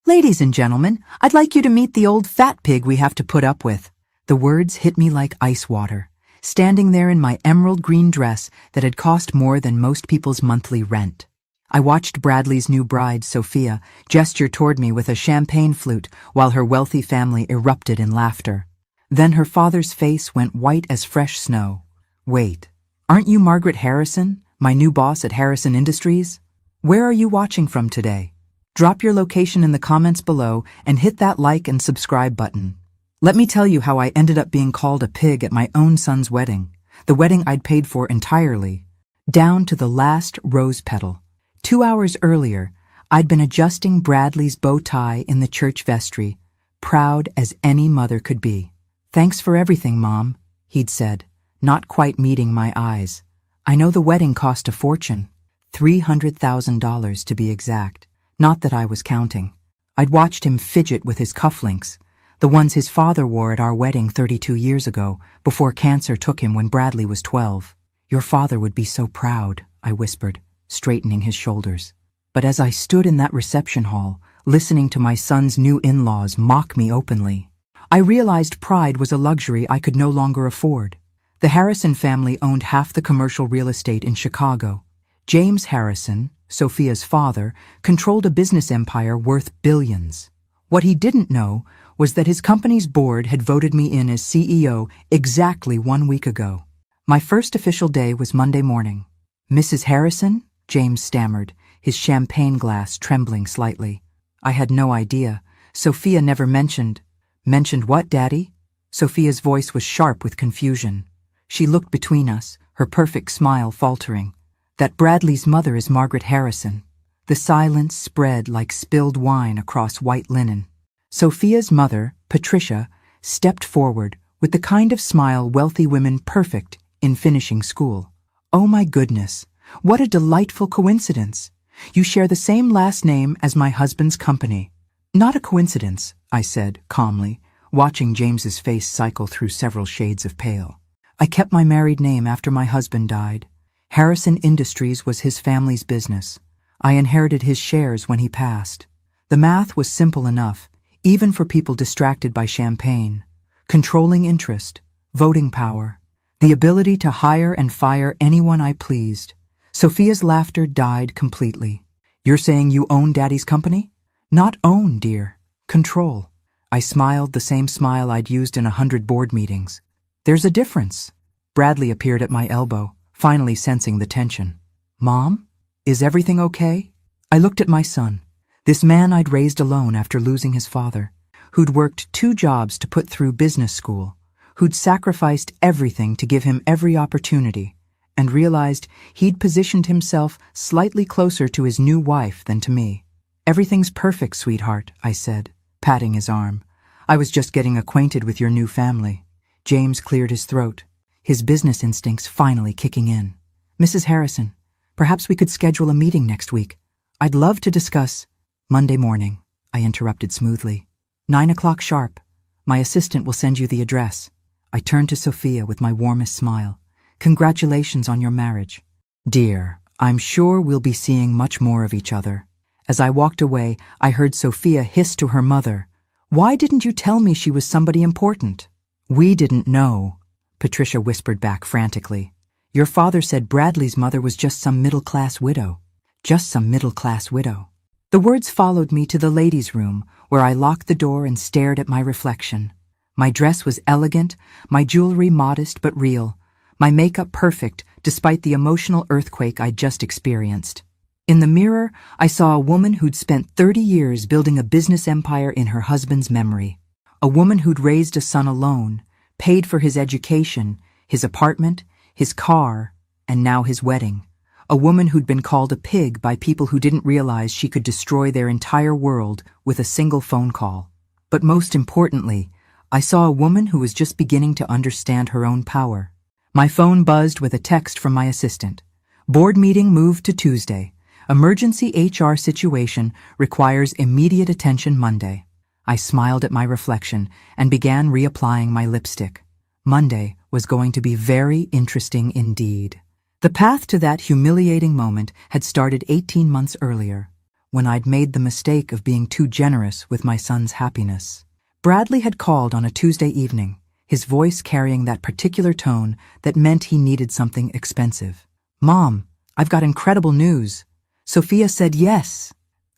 Ladies and gentlemen, I'd like you to meet the old fat pig we have to put up with. The words hit me like ice water, standing there in my emerald green dress that had cost more than most people's monthly rent. I watched Bradley's new bride, Sophia, gesture toward me with a champagne flute while her wealthy family erupted in laughter. Then her father's face went white as fresh snow. Wait, aren't you Margaret Harrison, my new boss at Harrison Industries? Where are you watching from today? Drop your location in the comments below and hit that like and subscribe button. Let me tell you how I ended up being called a pig at my own son's wedding, the wedding I'd paid for entirely, down to the last rose petal. 2 hours earlier, I'd been adjusting Bradley's bow tie in the church vestry, proud as any mother could be. "Thanks for everything, Mom," he'd said, not quite meeting my eyes. "I know the wedding cost a fortune, $300,000 to be exact. Not that I was counting. I'd watched him fidget with his cufflinks, the ones his father wore at our wedding 32 years ago, before cancer took him when Bradley was 12. "Your father would be so proud," I whispered, straightening his shoulders. But as I stood in that reception hall, listening to my son's new in-laws mock me openly, I realized pride was a luxury I could no longer afford. The Harrison family owned half the commercial real estate in Chicago. James Harrison, Sophia's father, controlled a business empire worth billions. What he didn't know was that his company's board had voted me in as CEO exactly 1 week ago. My first official day was Monday morning. "Mrs. Harrison?" James stammered, his champagne glass trembling slightly. I had no idea. Sophia never mentioned. "Mentioned what, Daddy?" Sophia's voice was sharp with confusion. She looked between us, her perfect smile faltering. "That Bradley's mother is Margaret Harrison." The silence spread like spilled wine across white linen. Sophia's mother, Patricia, stepped forward with the kind of smile wealthy women perfect in finishing school. "Oh my goodness, what a delightful coincidence. You share the same last name as my husband's company." "Not a coincidence," I said calmly, watching James's face cycle through several shades of pale. "I kept my married name after my husband died. Harrison Industries was his family's business. I inherited his shares when he passed. The math was simple enough, even for people distracted by champagne. Controlling interest, voting power, the ability to hire and fire anyone I pleased." Sophia's laughter died completely. "You're saying you own Daddy's company?" "Not own, dear. Control." I smiled the same smile I'd used in 100 board meetings. "There's a difference." Bradley appeared at my elbow, finally sensing the tension. "Mom, is everything okay?" I looked at my son, this man I'd raised alone after losing his father, who'd worked 2 jobs to put through business school, who'd sacrificed everything to give him every opportunity, and realized he'd positioned himself slightly closer to his new wife than to me. "Everything's perfect, sweetheart," I said, patting his arm. "I was just getting acquainted with your new family." James cleared his throat, his business instincts finally kicking in. "Mrs. Harrison, perhaps we could schedule a meeting next week. I'd love to discuss—" "Monday morning," I interrupted smoothly. 9 o'clock sharp. My assistant will send you the address." I turned to Sophia with my warmest smile. "Congratulations on your marriage. Dear, I'm sure we'll be seeing much more of each other." As I walked away, I heard Sophia hiss to her mother, "Why didn't you tell me she was somebody important?" "We didn't know," Patricia whispered back frantically. "Your father said Bradley's mother was just some middle-class widow. Just some middle-class widow." The words followed me to the ladies' room, where I locked the door and stared at my reflection. My dress was elegant, my jewelry modest but real, my makeup perfect despite the emotional earthquake I'd just experienced. In the mirror, I saw a woman who'd spent 30 years building a business empire in her husband's memory. A woman who'd raised a son alone, paid for his education, his apartment, his car, and now his wedding. A woman who'd been called a pig by people who didn't realize she could destroy their entire world with a single phone call. But most importantly, I saw a woman who was just beginning to understand her own power. My phone buzzed with a text from my assistant. "Board meeting moved to Tuesday. Emergency HR situation requires immediate attention Monday." I smiled at my reflection and began reapplying my lipstick. Monday was going to be very interesting indeed. The path to that humiliating moment had started 18 months earlier. when I'd made the mistake of being too generous with my son's happiness. Bradley had called on a Tuesday evening, his voice carrying that particular tone that meant he needed something expensive. "Mom, I've got incredible news." Sophia said yes.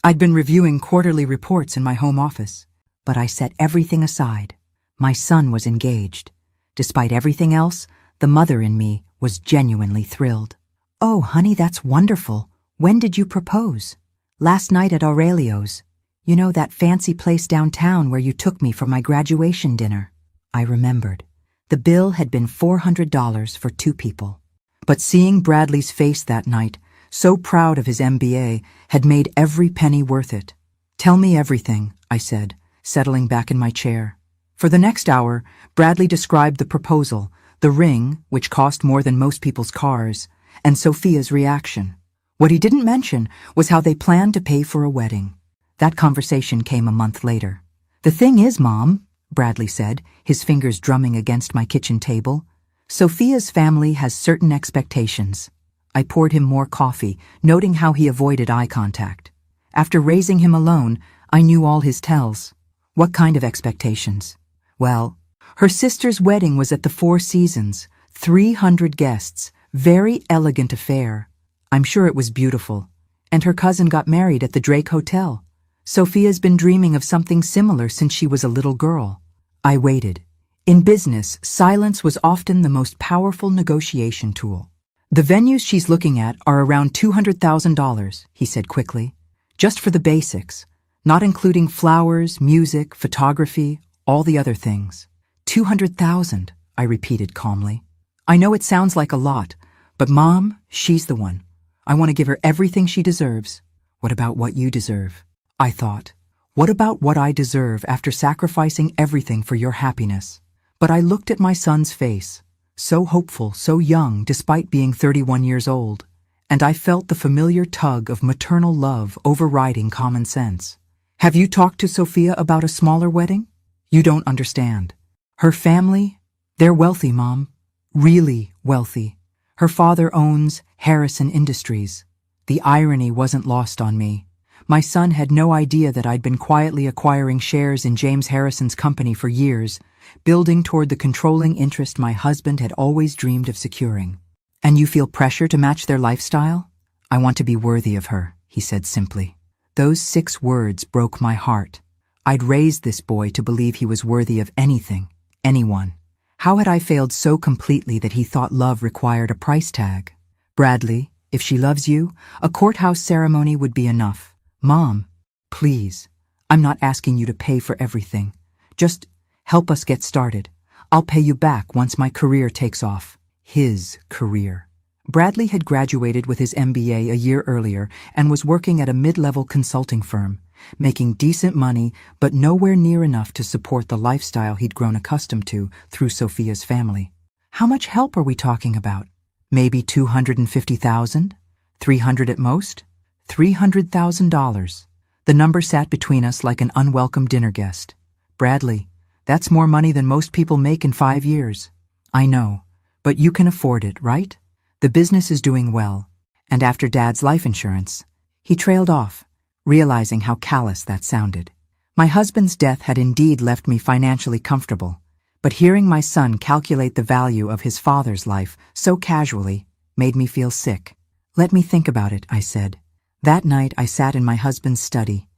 I'd been reviewing quarterly reports in my home office, but I set everything aside. My son was engaged. Despite everything else, the mother in me was genuinely thrilled. "Oh, honey, that's wonderful. When did you propose?" "Last night at Aurelio's. You know, that fancy place downtown where you took me for my graduation dinner." I remembered. The bill had been $400 for 2 people. But seeing Bradley's face that night, so proud of his MBA, had made every penny worth it. "Tell me everything," I said, settling back in my chair. For the next hour, Bradley described the proposal, the ring, which cost more than most people's cars, and Sophia's reaction. What he didn't mention was how they planned to pay for a wedding. That conversation came a month later. "The thing is, Mom," Bradley said, his fingers drumming against my kitchen table, "Sophia's family has certain expectations." I poured him more coffee, noting how he avoided eye contact. After raising him alone, I knew all his tells. What kind of expectations? Well, her sister's wedding was at the Four Seasons, 300 guests, very elegant affair. I'm sure it was beautiful. And her cousin got married at the Drake Hotel. Sophia's been dreaming of something similar since she was a little girl. I waited. In business, silence was often the most powerful negotiation tool. "The venues she's looking at are around $200,000, he said quickly. "Just for the basics, not including flowers, music, photography, all the other things." $200,000, I repeated calmly. "I know it sounds like a lot, but Mom, she's the one. I want to give her everything she deserves." "What about what you deserve?" I thought. "What about what I deserve after sacrificing everything for your happiness?" But I looked at my son's face, so hopeful, so young despite being 31 years old, and I felt the familiar tug of maternal love overriding common sense. "Have you talked to Sophia about a smaller wedding?" "You don't understand. Her family, they're wealthy, Mom. Really wealthy. Her father owns Harrison Industries." The irony wasn't lost on me. My son had no idea that I'd been quietly acquiring shares in James Harrison's company for years, building toward the controlling interest my husband had always dreamed of securing. "And you feel pressure to match their lifestyle?" "I want to be worthy of her," he said simply. Those 6 words broke my heart. I'd raised this boy to believe he was worthy of anything, anyone. How had I failed so completely that he thought love required a price tag? "Bradley, if she loves you, a courthouse ceremony would be enough." "Mom, please, I'm not asking you to pay for everything. Just help us get started. I'll pay you back once my career takes off." His career. Bradley had graduated with his MBA a year earlier and was working at a mid-level consulting firm, making decent money but nowhere near enough to support the lifestyle he'd grown accustomed to through Sophia's family. How much help are we talking about? Maybe $250,000? $300 at most? $300,000. The number sat between us like an unwelcome dinner guest. "Bradley, that's more money than most people make in 5 years." "I know, but you can afford it, right? The business is doing well." And after Dad's life insurance, he trailed off, realizing how callous that sounded. My husband's death had indeed left me financially comfortable, but hearing my son calculate the value of his father's life so casually made me feel sick. "Let me think about it," I said. That night I sat in my husband's study,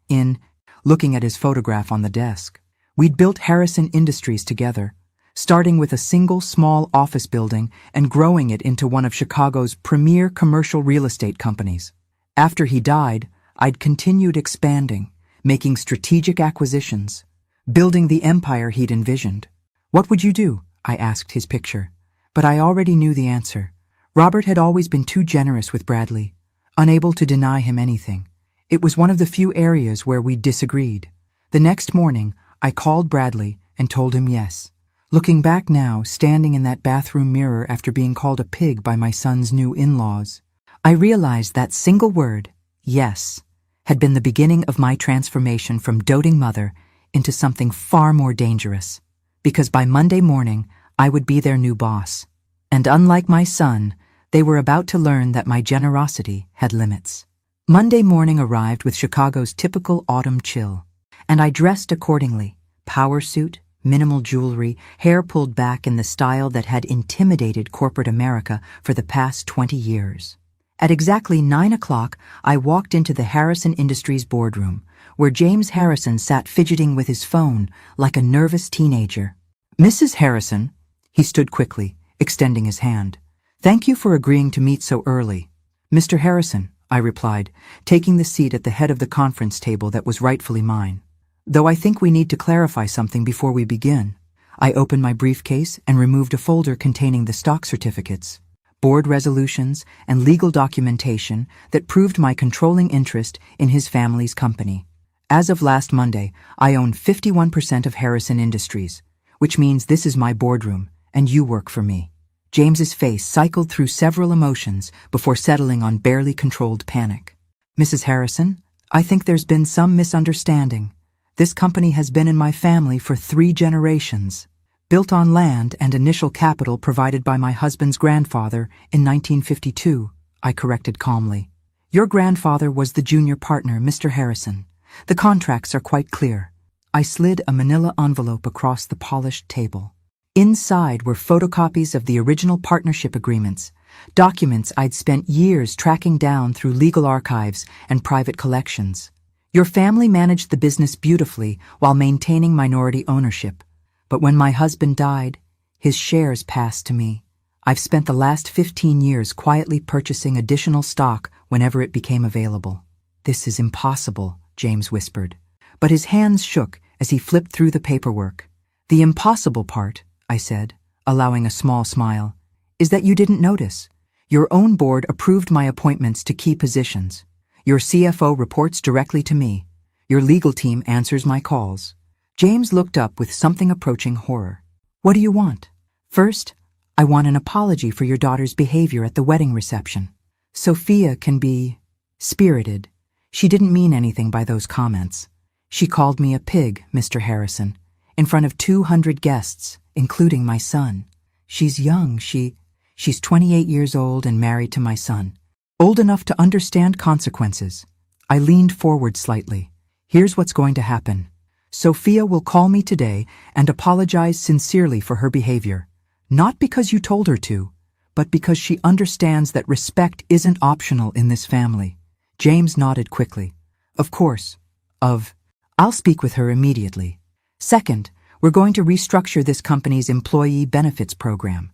looking at his photograph on the desk. We'd built Harrison Industries together, starting with a single small office building and growing it into one of Chicago's premier commercial real estate companies. After he died, I'd continued expanding, making strategic acquisitions, building the empire he'd envisioned. "What would you do?" I asked his picture. But I already knew the answer. Robert had always been too generous with Bradley, unable to deny him anything. It was one of the few areas where we disagreed. The next morning, I called Bradley and told him yes. Looking back now, standing in that bathroom mirror after being called a pig by my son's new in-laws, I realized that single word, yes, had been the beginning of my transformation from doting mother into something far more dangerous. Because by Monday morning, I would be their new boss. And unlike my son, they were about to learn that my generosity had limits. Monday morning arrived with Chicago's typical autumn chill, and I dressed accordingly. Power suit, minimal jewelry, hair pulled back in the style that had intimidated corporate America for the past 20 years. At exactly 9 o'clock, I walked into the Harrison Industries boardroom, where James Harrison sat fidgeting with his phone like a nervous teenager. "Mrs. Harrison," he stood quickly, extending his hand. "Thank you for agreeing to meet so early." "Mr. Harrison," I replied, taking the seat at the head of the conference table that was rightfully mine. "Though I think we need to clarify something before we begin." I opened my briefcase and removed a folder containing the stock certificates, board resolutions, and legal documentation that proved my controlling interest in his family's company. As of last Monday, I own 51% of Harrison Industries, which means this is my boardroom, and you work for me. James's face cycled through several emotions before settling on barely controlled panic. "Mrs. Harrison, I think there's been some misunderstanding. This company has been in my family for 3 generations, built on land and initial capital provided by my husband's grandfather in 1952, I corrected calmly. "Your grandfather was the junior partner, Mr. Harrison. The contracts are quite clear." I slid a manila envelope across the polished table. Inside were photocopies of the original partnership agreements, documents I'd spent years tracking down through legal archives and private collections. "Your family managed the business beautifully while maintaining minority ownership. But when my husband died, his shares passed to me. I've spent the last 15 years quietly purchasing additional stock whenever it became available." "This is impossible," James whispered. But his hands shook as he flipped through the paperwork. "The impossible part," I said, allowing a small smile, "is that you didn't notice. Your own board approved my appointments to key positions. Your CFO reports directly to me. Your legal team answers my calls." James looked up with something approaching horror. "What do you want?" "First, I want an apology for your daughter's behavior at the wedding reception. Sophia can be spirited. She didn't mean anything by those comments. She called me a pig, Mr. Harrison, in front of 200 guests, including my son. She's young, she's 28 years old and married to my son. Old enough to understand consequences." I leaned forward slightly. "Here's what's going to happen. Sophia will call me today and apologize sincerely for her behavior. Not because you told her to, but because she understands that respect isn't optional in this family." James nodded quickly. "Of course. I'll speak with her immediately. Second, we're going to restructure this company's employee benefits program.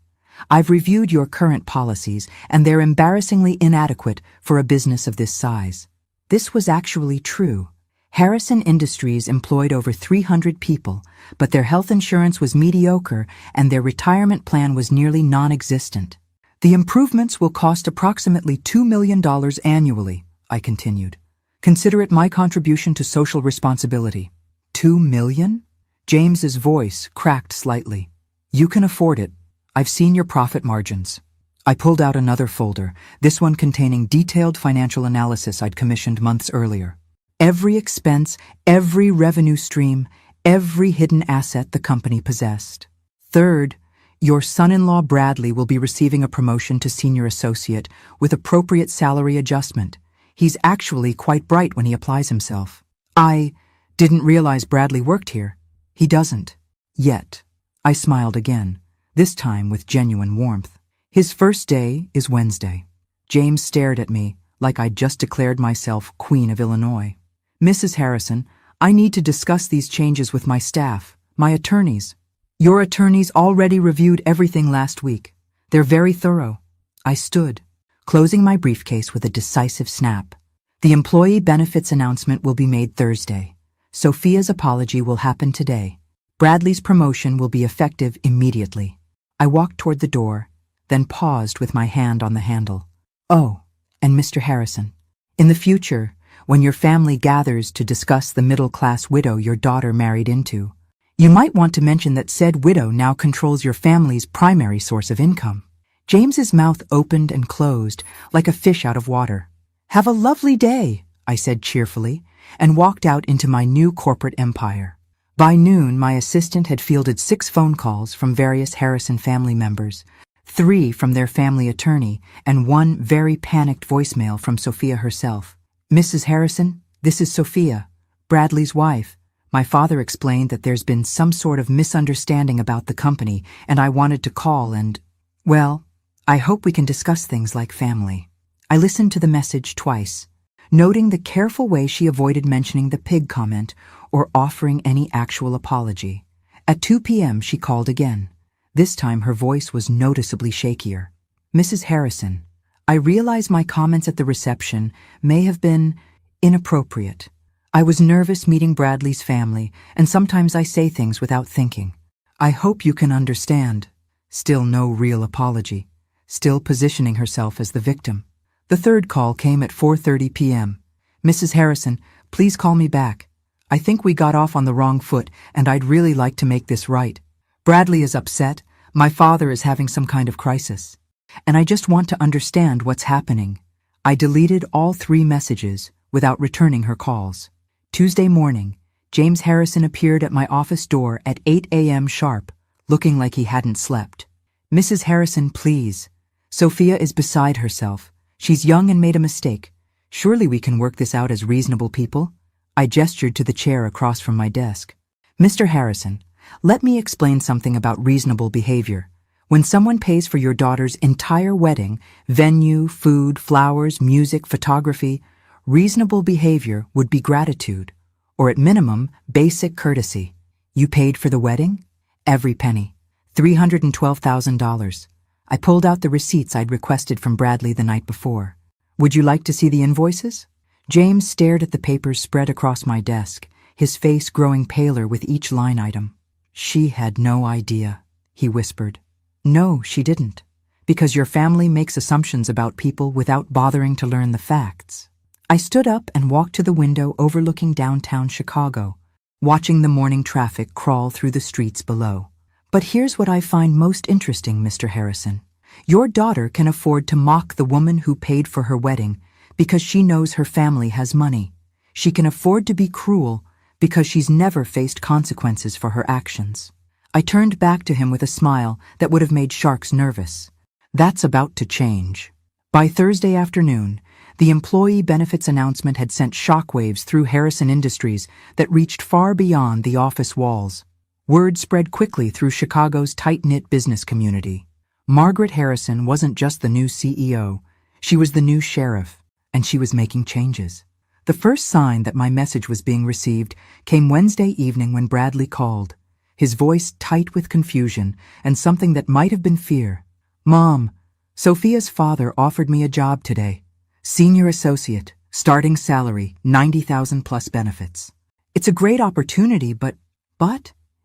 I've reviewed your current policies, and they're embarrassingly inadequate for a business of this size." This was actually true. Harrison Industries employed over 300 people, but their health insurance was mediocre and their retirement plan was nearly non-existent. "The improvements will cost approximately $2 million annually," I continued. "Consider it my contribution to social responsibility." $2 million? James's voice cracked slightly. "You can afford it. I've seen your profit margins." I pulled out another folder, this one containing detailed financial analysis I'd commissioned months earlier. Every expense, every revenue stream, every hidden asset the company possessed. Third, your son-in-law Bradley will be receiving a promotion to senior associate with appropriate salary adjustment. He's actually quite bright when he applies himself. I didn't realize Bradley worked here. He doesn't. Yet. I smiled again, this time with genuine warmth. His first day is Wednesday. James stared at me like I'd just declared myself Queen of Illinois. "Mrs. Harrison, I need to discuss these changes with my staff, my attorneys." "Your attorneys already reviewed everything last week. They're very thorough." I stood, closing my briefcase with a decisive snap. "The employee benefits announcement will be made Thursday. Sophia's apology will happen today. Bradley's promotion will be effective immediately." I walked toward the door, then paused with my hand on the handle. "Oh, and Mr. Harrison, in the future, when your family gathers to discuss the middle-class widow your daughter married into, you might want to mention that said widow now controls your family's primary source of income." James's mouth opened and closed like a fish out of water. "Have a lovely day," I said cheerfully, and walked out into my new corporate empire. By noon, my assistant had fielded 6 phone calls from various Harrison family members, 3 from their family attorney, and 1 very panicked voicemail from Sophia herself. Mrs. Harrison, this is Sophia, Bradley's wife. My father explained that there's been some sort of misunderstanding about the company, and I wanted to call and, well, I hope we can discuss things like family. I listened to the message twice, noting the careful way she avoided mentioning the pig comment or offering any actual apology. At 2 p.m. she called again. This time her voice was noticeably shakier. Mrs. Harrison, I realize my comments at the reception may have been inappropriate. I was nervous meeting Bradley's family, and sometimes I say things without thinking. I hope you can understand. Still no real apology. Still positioning herself as the victim. The third call came at 4:30 p.m. Mrs. Harrison, please call me back. I think we got off on the wrong foot, and I'd really like to make this right. Bradley is upset. My father is having some kind of crisis. And I just want to understand what's happening. I deleted all 3 messages without returning her calls. Tuesday morning, James Harrison appeared at my office door at 8 a.m. sharp, looking like he hadn't slept. Mrs. Harrison, please. Sophia is beside herself. She's young and made a mistake. Surely we can work this out as reasonable people? I gestured to the chair across from my desk. Mr. Harrison, let me explain something about reasonable behavior. When someone pays for your daughter's entire wedding, venue, food, flowers, music, photography, reasonable behavior would be gratitude, or at minimum, basic courtesy. You paid for the wedding? Every penny. $312,000. I pulled out the receipts I'd requested from Bradley the night before. Would you like to see the invoices? James stared at the papers spread across my desk, his face growing paler with each line item. She had no idea, he whispered. No, she didn't. Because your family makes assumptions about people without bothering to learn the facts. I stood up and walked to the window overlooking downtown Chicago, watching the morning traffic crawl through the streets below. But here's what I find most interesting, Mr. Harrison. Your daughter can afford to mock the woman who paid for her wedding because she knows her family has money. She can afford to be cruel because she's never faced consequences for her actions. I turned back to him with a smile that would have made sharks nervous. That's about to change. By Thursday afternoon, the employee benefits announcement had sent shockwaves through Harrison Industries that reached far beyond the office walls. Word spread quickly through Chicago's tight-knit business community. Margaret Harrison wasn't just the new CEO, she was the new sheriff, and she was making changes. The first sign that my message was being received came Wednesday evening when Bradley called, his voice tight with confusion and something that might have been fear. Mom, Sophia's father offered me a job today. Senior associate, starting salary, $90,000 plus benefits. It's a great opportunity, but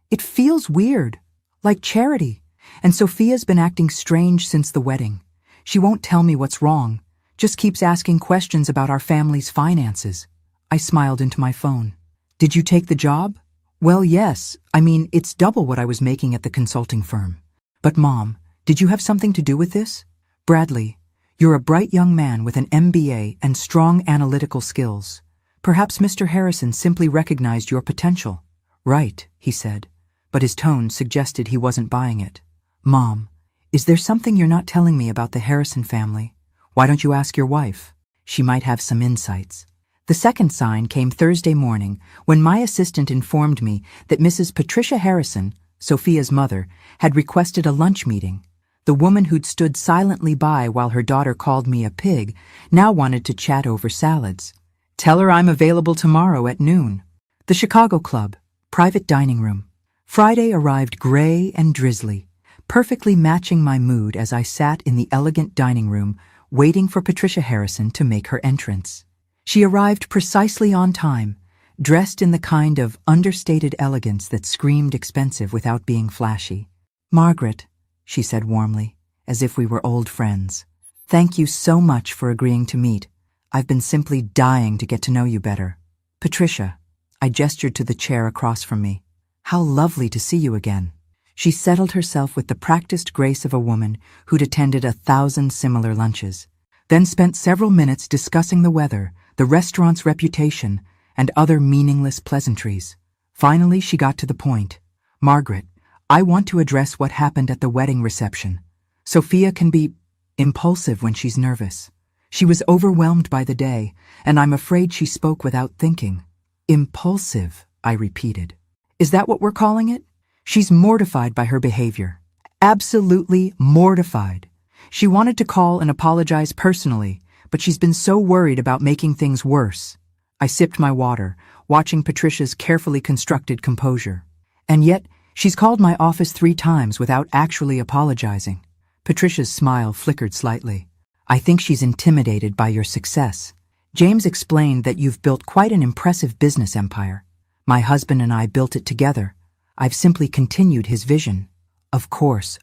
it feels weird, like charity. And Sophia's been acting strange since the wedding. She won't tell me what's wrong, just keeps asking questions about our family's finances. I smiled into my phone. Did you take the job? Well, yes. I mean, it's double what I was making at the consulting firm. But Mom, did you have something to do with this? Bradley, you're a bright young man with an MBA and strong analytical skills. Perhaps Mr. Harrison simply recognized your potential. Right, he said, but his tone suggested he wasn't buying it. Mom, is there something you're not telling me about the Harrison family? Why don't you ask your wife? She might have some insights. The second sign came Thursday morning when my assistant informed me that Mrs. Patricia Harrison, Sophia's mother, had requested a lunch meeting. The woman who'd stood silently by while her daughter called me a pig now wanted to chat over salads. Tell her I'm available tomorrow at noon. The Chicago Club, private dining room. Friday arrived gray and drizzly, perfectly matching my mood as I sat in the elegant dining room waiting for Patricia Harrison to make her entrance. She arrived precisely on time, dressed in the kind of understated elegance that screamed expensive without being flashy. Margaret, she said warmly, as if we were old friends. Thank you so much for agreeing to meet. I've been simply dying to get to know you better. Patricia, I gestured to the chair across from me. How lovely to see you again. She settled herself with the practiced grace of a woman who'd attended 1,000 similar lunches, then spent several minutes discussing the weather, the restaurant's reputation, and other meaningless pleasantries. Finally, she got to the point. Margaret, I want to address what happened at the wedding reception. Sophia can be impulsive when she's nervous. She was overwhelmed by the day, and I'm afraid she spoke without thinking. Impulsive, I repeated. Is that what we're calling it? She's mortified by her behavior. Absolutely mortified. She wanted to call and apologize personally, but she's been so worried about making things worse. I sipped my water, watching Patricia's carefully constructed composure. And yet, she's called my office 3 times without actually apologizing. Patricia's smile flickered slightly. I think she's intimidated by your success. James explained that you've built quite an impressive business empire. My husband and I built it together. I've simply continued his vision. Of course.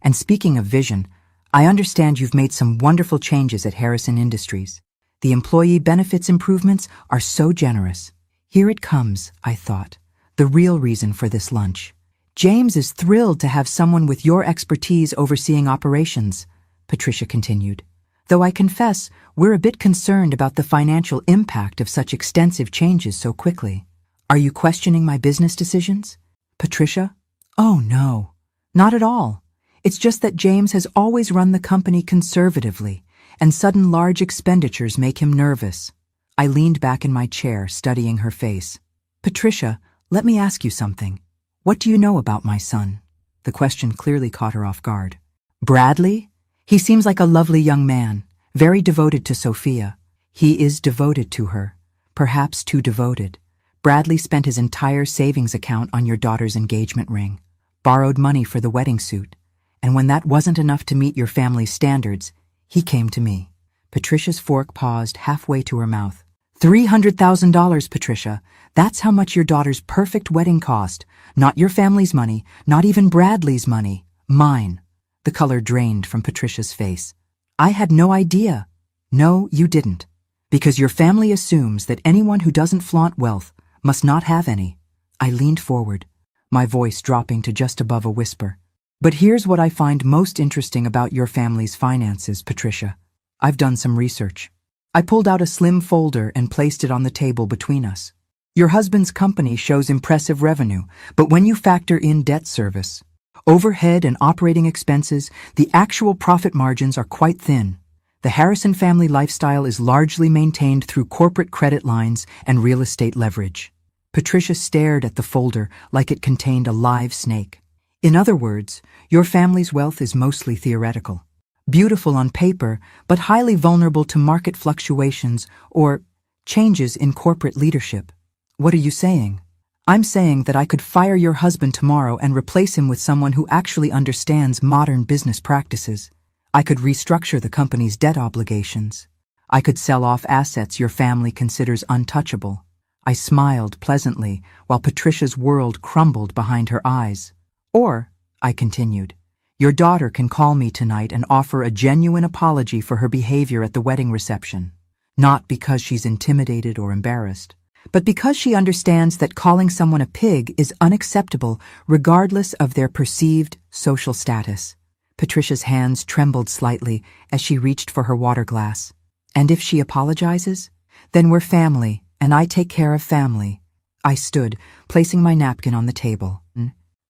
And speaking of vision, I understand you've made some wonderful changes at Harrison Industries. The employee benefits improvements are so generous. Here it comes, I thought, the real reason for this lunch. James is thrilled to have someone with your expertise overseeing operations, Patricia continued. Though I confess, we're a bit concerned about the financial impact of such extensive changes so quickly. Are you questioning my business decisions? Patricia? Oh no, not at all. It's just that James has always run the company conservatively, and sudden large expenditures make him nervous. I leaned back in my chair, studying her face. Patricia, let me ask you something. What do you know about my son? The question clearly caught her off guard. Bradley? He seems like a lovely young man, very devoted to Sophia. He is devoted to her, perhaps too devoted. Bradley spent his entire savings account on your daughter's engagement ring, borrowed money for the wedding suit, and when that wasn't enough to meet your family's standards, he came to me. Patricia's fork paused halfway to her mouth. $300,000, Patricia. That's how much your daughter's perfect wedding cost. Not your family's money, not even Bradley's money. Mine. The color drained from Patricia's face. I had no idea. No, you didn't. Because your family assumes that anyone who doesn't flaunt wealth must not have any. I leaned forward, my voice dropping to just above a whisper. But here's what I find most interesting about your family's finances, Patricia. I've done some research. I pulled out a slim folder and placed it on the table between us. Your husband's company shows impressive revenue, but when you factor in debt service, overhead and operating expenses, the actual profit margins are quite thin. The Harrison family lifestyle is largely maintained through corporate credit lines and real estate leverage. Patricia stared at the folder like it contained a live snake. In other words, your family's wealth is mostly theoretical. Beautiful on paper, but highly vulnerable to market fluctuations or changes in corporate leadership. What are you saying? I'm saying that I could fire your husband tomorrow and replace him with someone who actually understands modern business practices. I could restructure the company's debt obligations. I could sell off assets your family considers untouchable. I smiled pleasantly while Patricia's world crumbled behind her eyes. Or, I continued, your daughter can call me tonight and offer a genuine apology for her behavior at the wedding reception. Not because she's intimidated or embarrassed, but because she understands that calling someone a pig is unacceptable regardless of their perceived social status. Patricia's hands trembled slightly as she reached for her water glass. And if she apologizes? Then we're family, and I take care of family. I stood, placing my napkin on the table.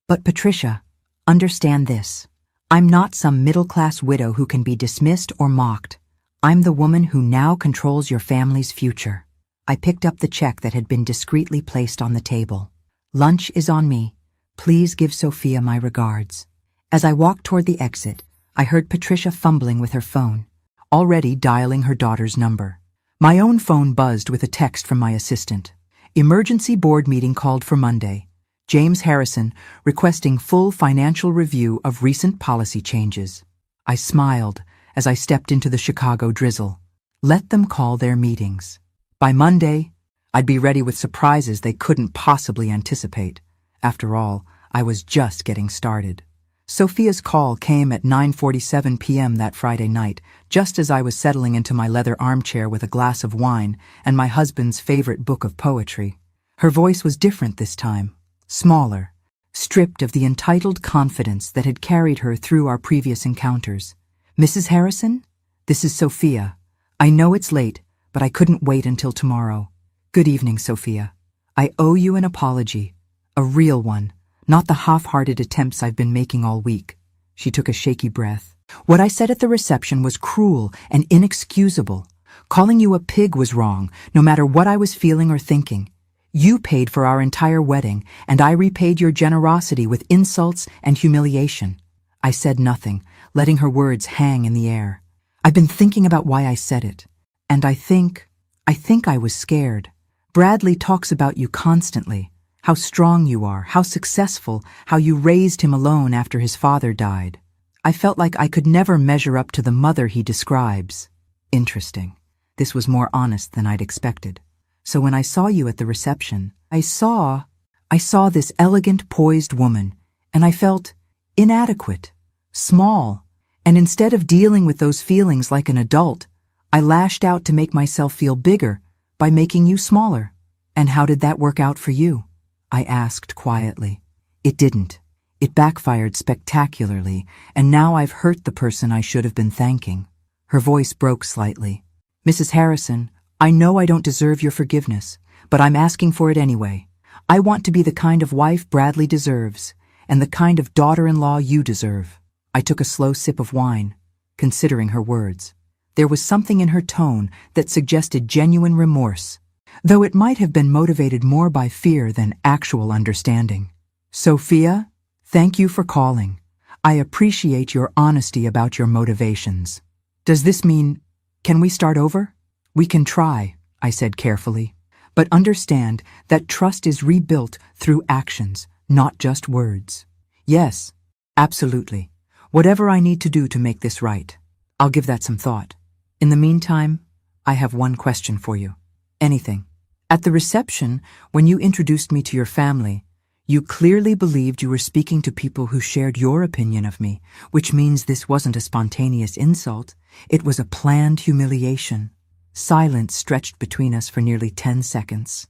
But Patricia, understand this. I'm not some middle-class widow who can be dismissed or mocked. I'm the woman who now controls your family's future. I picked up the check that had been discreetly placed on the table. Lunch is on me. Please give Sophia my regards. As I walked toward the exit, I heard Patricia fumbling with her phone, already dialing her daughter's number. My own phone buzzed with a text from my assistant. Emergency board meeting called for Monday. James Harrison requesting full financial review of recent policy changes. I smiled as I stepped into the Chicago drizzle. Let them call their meetings. By Monday, I'd be ready with surprises they couldn't possibly anticipate. After all, I was just getting started. Sophia's call came at 9:47 p.m. that Friday night, just as I was settling into my leather armchair with a glass of wine and my husband's favorite book of poetry. Her voice was different this time. Smaller, stripped of the entitled confidence that had carried her through our previous encounters. Mrs. Harrison? This is Sophia. I know it's late, but I couldn't wait until tomorrow. Good evening, Sophia. I owe you an apology. A real one, not the half-hearted attempts I've been making all week. She took a shaky breath. What I said at the reception was cruel and inexcusable. Calling you a pig was wrong, no matter what I was feeling or thinking. You paid for our entire wedding, and I repaid your generosity with insults and humiliation. I said nothing, letting her words hang in the air. I've been thinking about why I said it, and I think I was scared. Bradley talks about you constantly, how strong you are, how successful, how you raised him alone after his father died. I felt like I could never measure up to the mother he describes. Interesting. This was more honest than I'd expected. So when I saw you at the reception, I saw this elegant, poised woman, and I felt inadequate, small, and instead of dealing with those feelings like an adult, I lashed out to make myself feel bigger by making you smaller. And how did that work out for you? I asked quietly. It didn't. It backfired spectacularly, and now I've hurt the person I should have been thanking. Her voice broke slightly. Mrs. Harrison, I know I don't deserve your forgiveness, but I'm asking for it anyway. I want to be the kind of wife Bradley deserves, and the kind of daughter-in-law you deserve. I took a slow sip of wine, considering her words. There was something in her tone that suggested genuine remorse, though it might have been motivated more by fear than actual understanding. Sophia, thank you for calling. I appreciate your honesty about your motivations. Does this mean, can we start over? We can try, I said carefully, but understand that trust is rebuilt through actions, not just words. Yes, absolutely. Whatever I need to do to make this right, I'll give that some thought. In the meantime, I have one question for you. Anything. At the reception, when you introduced me to your family, you clearly believed you were speaking to people who shared your opinion of me, which means this wasn't a spontaneous insult. It was a planned humiliation. Silence stretched between us for nearly 10 seconds.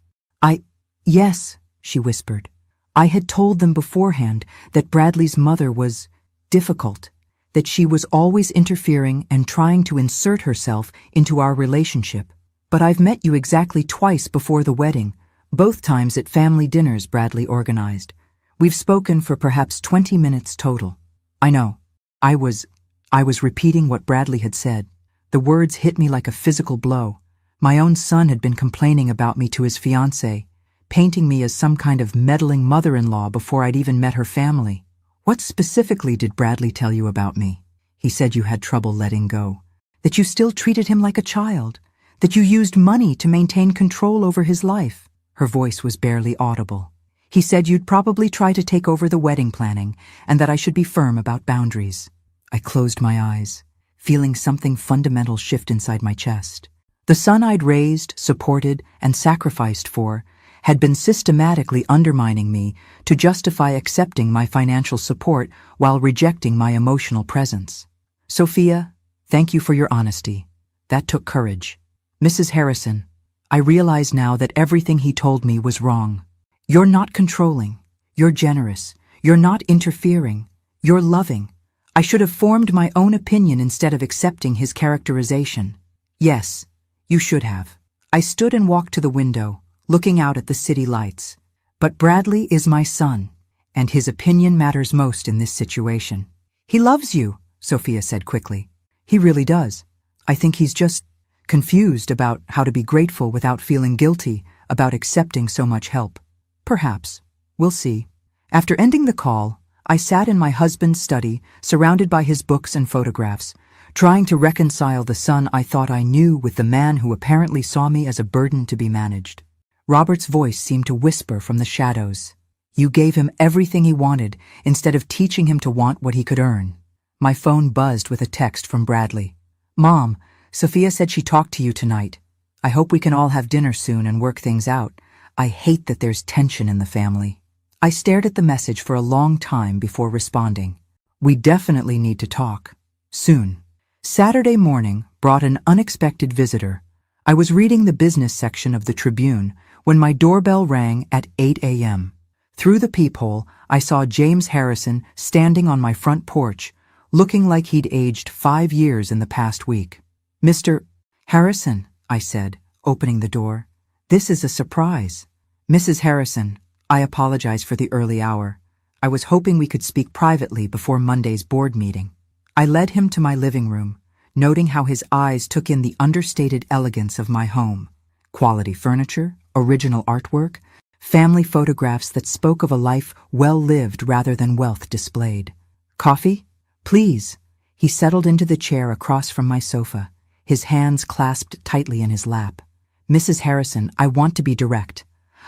Yes, she whispered. I had told them beforehand that Bradley's mother was difficult, that she was always interfering and trying to insert herself into our relationship. But I've met you exactly twice before the wedding, both times at family dinners Bradley organized. We've spoken for perhaps 20 minutes total. I know. I was repeating what Bradley had said. The words hit me like a physical blow. My own son had been complaining about me to his fiancée, painting me as some kind of meddling mother-in-law before I'd even met her family. What specifically did Bradley tell you about me? He said you had trouble letting go, that you still treated him like a child, that you used money to maintain control over his life. Her voice was barely audible. He said you'd probably try to take over the wedding planning and that I should be firm about boundaries. I closed my eyes, feeling something fundamental shift inside my chest. The son I'd raised, supported, and sacrificed for had been systematically undermining me to justify accepting my financial support while rejecting my emotional presence. Sophia, thank you for your honesty. That took courage. Mrs. Harrison, I realize now that everything he told me was wrong. You're not controlling. You're generous. You're not interfering. You're loving. I should have formed my own opinion instead of accepting his characterization. Yes, you should have. I stood and walked to the window, looking out at the city lights. But Bradley is my son, and his opinion matters most in this situation. He loves you, Sophia said quickly. He really does. I think he's just confused about how to be grateful without feeling guilty about accepting so much help. Perhaps. We'll see. After ending the call, I sat in my husband's study, surrounded by his books and photographs, trying to reconcile the son I thought I knew with the man who apparently saw me as a burden to be managed. Robert's voice seemed to whisper from the shadows. You gave him everything he wanted instead of teaching him to want what he could earn. My phone buzzed with a text from Bradley. Mom, Sophia said she talked to you tonight. I hope we can all have dinner soon and work things out. I hate that there's tension in the family. I stared at the message for a long time before responding. We definitely need to talk. Soon. Saturday morning brought an unexpected visitor. I was reading the business section of the Tribune when my doorbell rang at 8 a.m. Through the peephole, I saw James Harrison standing on my front porch, looking like he'd aged 5 years in the past week. Mr. Harrison, I said, opening the door. This is a surprise. Mrs. Harrison, I apologize for the early hour. I was hoping we could speak privately before Monday's board meeting. I led him to my living room, noting how his eyes took in the understated elegance of my home. Quality furniture, original artwork, family photographs that spoke of a life well lived rather than wealth displayed. Coffee? Please. He settled into the chair across from my sofa, his hands clasped tightly in his lap. Mrs. Harrison, I want to be direct.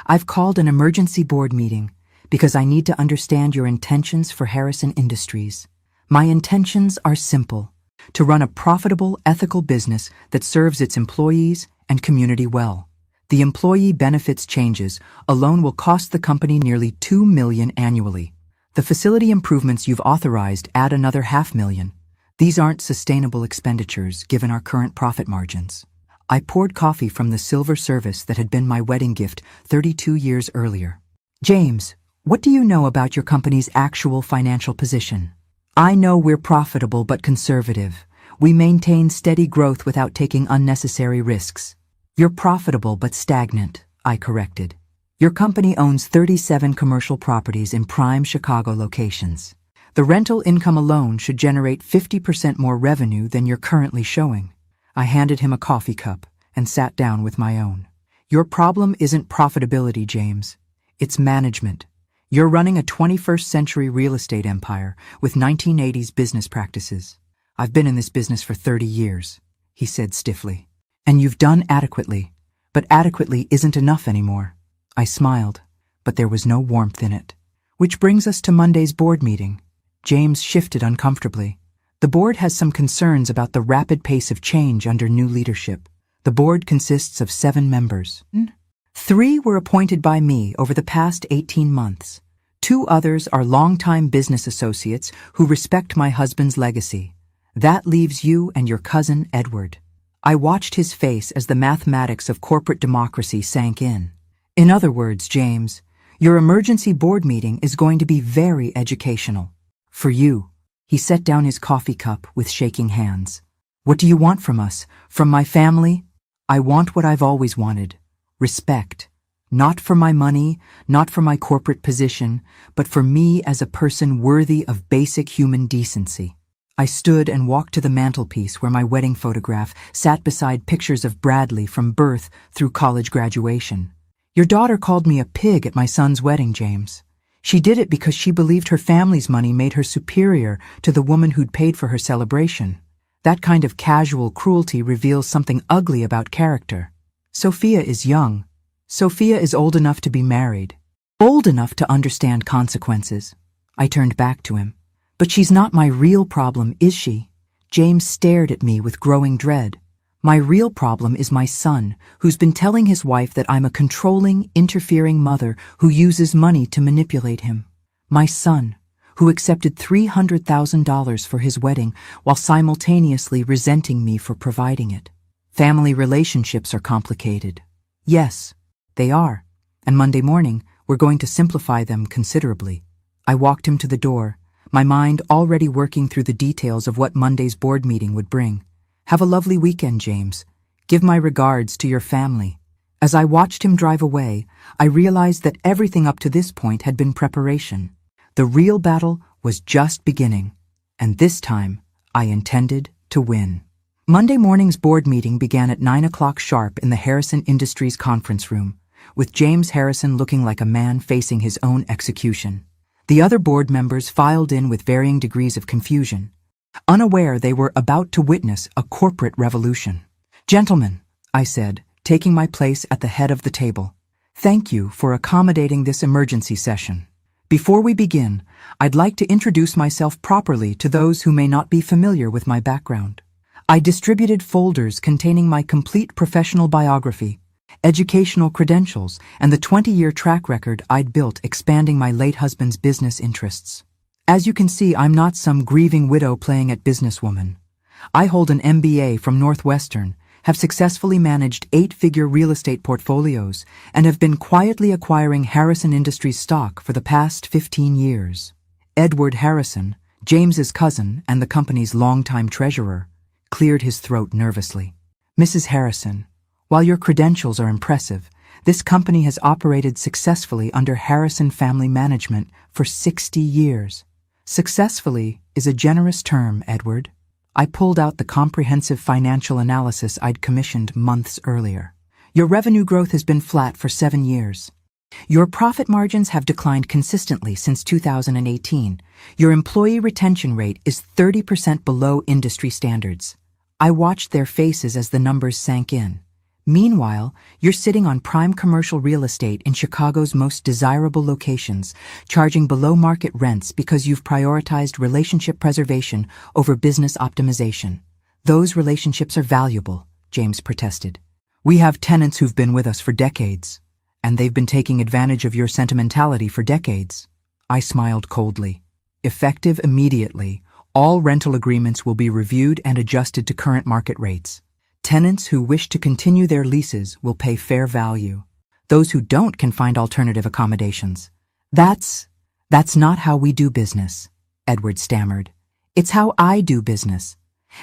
I've called an emergency board meeting because I need to understand your intentions for Harrison Industries. My intentions are simple: to run a profitable, ethical business that serves its employees and community well. The employee benefits changes alone will cost the company nearly $2 million annually. The facility improvements you've authorized add another $500,000. These aren't sustainable expenditures given our current profit margins. I poured coffee from the silver service that had been my wedding gift 32 years earlier. James, what do you know about your company's actual financial position? I know we're profitable but conservative. We maintain steady growth without taking unnecessary risks. You're profitable but stagnant, I corrected. Your company owns 37 commercial properties in prime Chicago locations. The rental income alone should generate 50% more revenue than you're currently showing. I handed him a coffee cup and sat down with my own. Your problem isn't profitability, James. It's management. You're running a 21st century real estate empire with 1980s business practices. I've been in this business for 30 years, he said stiffly. And you've done adequately, but adequately isn't enough anymore. I smiled, but there was no warmth in it. Which brings us to Monday's board meeting. James shifted uncomfortably. The board has some concerns about the rapid pace of change under new leadership. The board consists of 7 members. 3 were appointed by me over the past 18 months. 2 others are longtime business associates who respect my husband's legacy. That leaves you and your cousin, Edward. I watched his face as the mathematics of corporate democracy sank in. In other words, James, your emergency board meeting is going to be very educational. For you. He set down his coffee cup with shaking hands. What do you want from us? From my family? I want what I've always wanted. Respect. Not for my money, not for my corporate position, but for me as a person worthy of basic human decency. I stood and walked to the mantelpiece where my wedding photograph sat beside pictures of Bradley from birth through college graduation. Your daughter called me a pig at my son's wedding, James. She did it because she believed her family's money made her superior to the woman who'd paid for her celebration. That kind of casual cruelty reveals something ugly about character. Sophia is young. Sophia is old enough to be married. Old enough to understand consequences. I turned back to him. But she's not my real problem, is she? James stared at me with growing dread. My real problem is my son, who's been telling his wife that I'm a controlling, interfering mother who uses money to manipulate him. My son, who accepted $300,000 for his wedding while simultaneously resenting me for providing it. Family relationships are complicated. Yes, they are. And Monday morning, we're going to simplify them considerably. I walked him to the door, my mind already working through the details of what Monday's board meeting would bring. Have a lovely weekend, James. Give my regards to your family. As I watched him drive away, I realized that everything up to this point had been preparation. The real battle was just beginning, and this time I intended to win. Monday morning's board meeting began at 9 o'clock sharp in the Harrison Industries conference room, with James Harrison looking like a man facing his own execution. The other board members filed in with varying degrees of confusion, unaware they were about to witness a corporate revolution. Gentlemen, I said, taking my place at the head of the table, thank you for accommodating this emergency session. Before we begin, I'd like to introduce myself properly to those who may not be familiar with my background. I distributed folders containing my complete professional biography, educational credentials, and the 20-year track record I'd built expanding my late husband's business interests. As you can see, I'm not some grieving widow playing at businesswoman. I hold an MBA from Northwestern, have successfully managed 8-figure real estate portfolios, and have been quietly acquiring Harrison Industries stock for the past 15 years. Edward Harrison, James's cousin and the company's longtime treasurer, cleared his throat nervously. Mrs. Harrison, while your credentials are impressive, this company has operated successfully under Harrison Family Management for 60 years. Successfully is a generous term, Edward. I pulled out the comprehensive financial analysis I'd commissioned months earlier. Your revenue growth has been flat for 7 years. Your profit margins have declined consistently since 2018. Your employee retention rate is 30% below industry standards. I watched their faces as the numbers sank in. Meanwhile, you're sitting on prime commercial real estate in Chicago's most desirable locations, charging below-market rents because you've prioritized relationship preservation over business optimization. Those relationships are valuable, James protested. We have tenants who've been with us for decades, and they've been taking advantage of your sentimentality for decades. I smiled coldly. Effective immediately, all rental agreements will be reviewed and adjusted to current market rates. Tenants who wish to continue their leases will pay fair value. Those who don't can find alternative accommodations. That's not how we do business, Edward stammered. It's how I do business.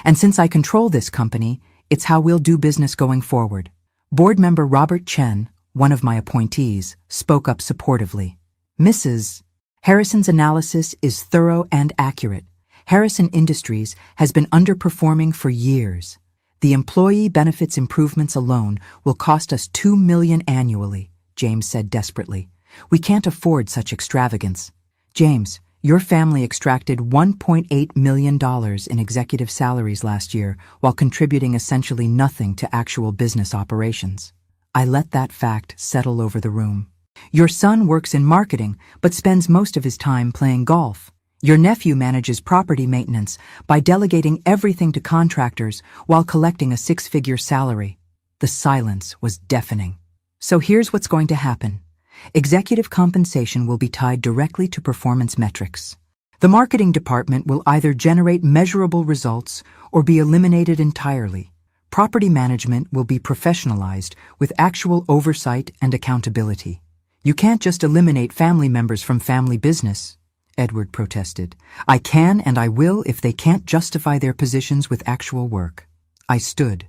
And since I control this company, it's how we'll do business going forward. Board member Robert Chen, one of my appointees, spoke up supportively. Mrs. Harrison's analysis is thorough and accurate. Harrison Industries has been underperforming for years. The employee benefits improvements alone will cost us $2 million annually, James said desperately. We can't afford such extravagance. James, your family extracted $1.8 million in executive salaries last year while contributing essentially nothing to actual business operations. I let that fact settle over the room. Your son works in marketing but spends most of his time playing golf. Your nephew manages property maintenance by delegating everything to contractors while collecting a 6-figure salary. The silence was deafening. So here's what's going to happen. Executive compensation will be tied directly to performance metrics. The marketing department will either generate measurable results or be eliminated entirely. Property management will be professionalized with actual oversight and accountability. You can't just eliminate family members from family business, Edward protested. I can and I will if they can't justify their positions with actual work. I stood,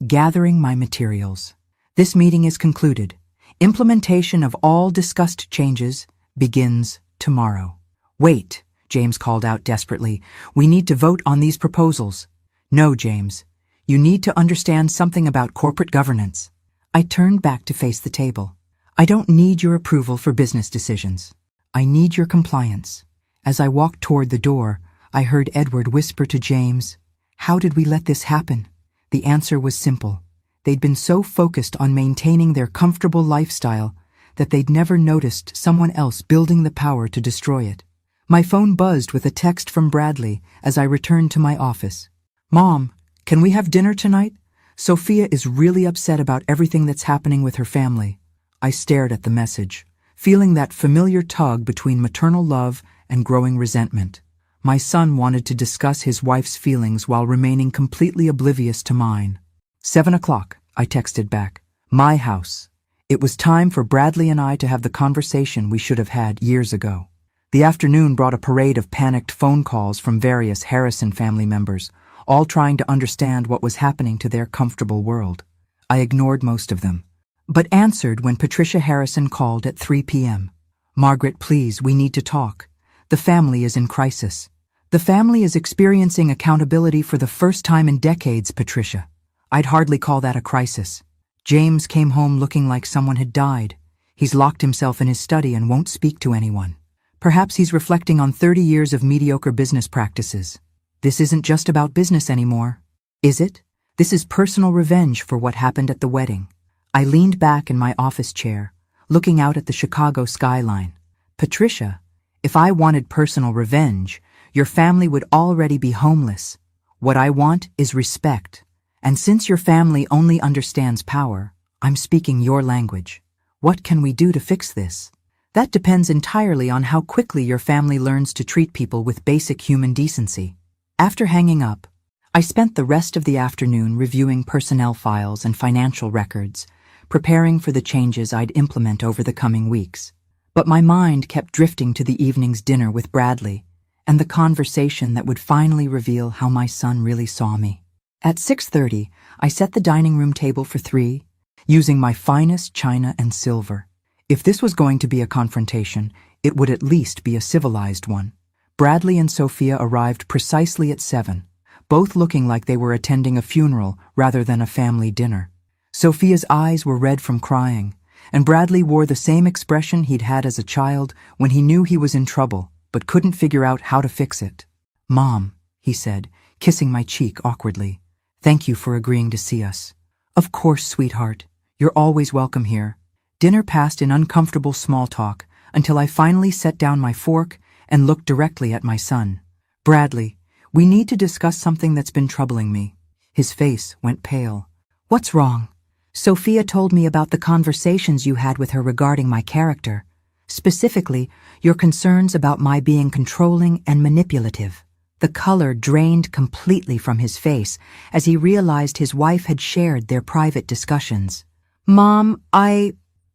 gathering my materials. This meeting is concluded. Implementation of all discussed changes begins tomorrow. Wait, James called out desperately. We need to vote on these proposals. No, James. You need to understand something about corporate governance. I turned back to face the table. I don't need your approval for business decisions. I need your compliance. As I walked toward the door, I heard Edward whisper to James, "How did we let this happen?" The answer was simple. They'd been so focused on maintaining their comfortable lifestyle that they'd never noticed someone else building the power to destroy it. My phone buzzed with a text from Bradley as I returned to my office. "Mom, can we have dinner tonight? Sophia is really upset about everything that's happening with her family." I stared at the message, feeling that familiar tug between maternal love and growing resentment. My son wanted to discuss his wife's feelings while remaining completely oblivious to mine. 7 o'clock, I texted back. My house. It was time for Bradley and I to have the conversation we should have had years ago. The afternoon brought a parade of panicked phone calls from various Harrison family members, all trying to understand what was happening to their comfortable world. I ignored most of them, but answered when Patricia Harrison called at 3 p.m. "Margaret, please, we need to talk. The family is in crisis. The family is experiencing accountability for the first time in decades, Patricia. I'd hardly call that a crisis. James came home looking like someone had died. He's locked himself in his study and won't speak to anyone. Perhaps he's reflecting on 30 years of mediocre business practices. This isn't just about business anymore, is it? This is personal revenge for what happened at the wedding." I leaned back in my office chair, looking out at the Chicago skyline. "Patricia, if I wanted personal revenge, your family would already be homeless. What I want is respect. And since your family only understands power, I'm speaking your language. What can we do to fix this? That depends entirely on how quickly your family learns to treat people with basic human decency." After hanging up, I spent the rest of the afternoon reviewing personnel files and financial records, preparing for the changes I'd implement over the coming weeks. But my mind kept drifting to the evening's dinner with Bradley and the conversation that would finally reveal how my son really saw me. At 6:30, I set the dining room table for 3, using my finest china and silver. If this was going to be a confrontation, it would at least be a civilized one. Bradley and Sophia arrived precisely at 7, both looking like they were attending a funeral rather than a family dinner. Sophia's eyes were red from crying, and Bradley wore the same expression he'd had as a child when he knew he was in trouble but couldn't figure out how to fix it. "Mom," he said, kissing my cheek awkwardly, "thank you for agreeing to see us." "Of course, sweetheart. You're always welcome here." Dinner passed in uncomfortable small talk until I finally set down my fork and looked directly at my son. "Bradley, we need to discuss something that's been troubling me." His face went pale. "What's wrong?" "Sophia told me about the conversations you had with her regarding my character. Specifically, your concerns about my being controlling and manipulative." The color drained completely from his face as he realized his wife had shared their private discussions. "Mom,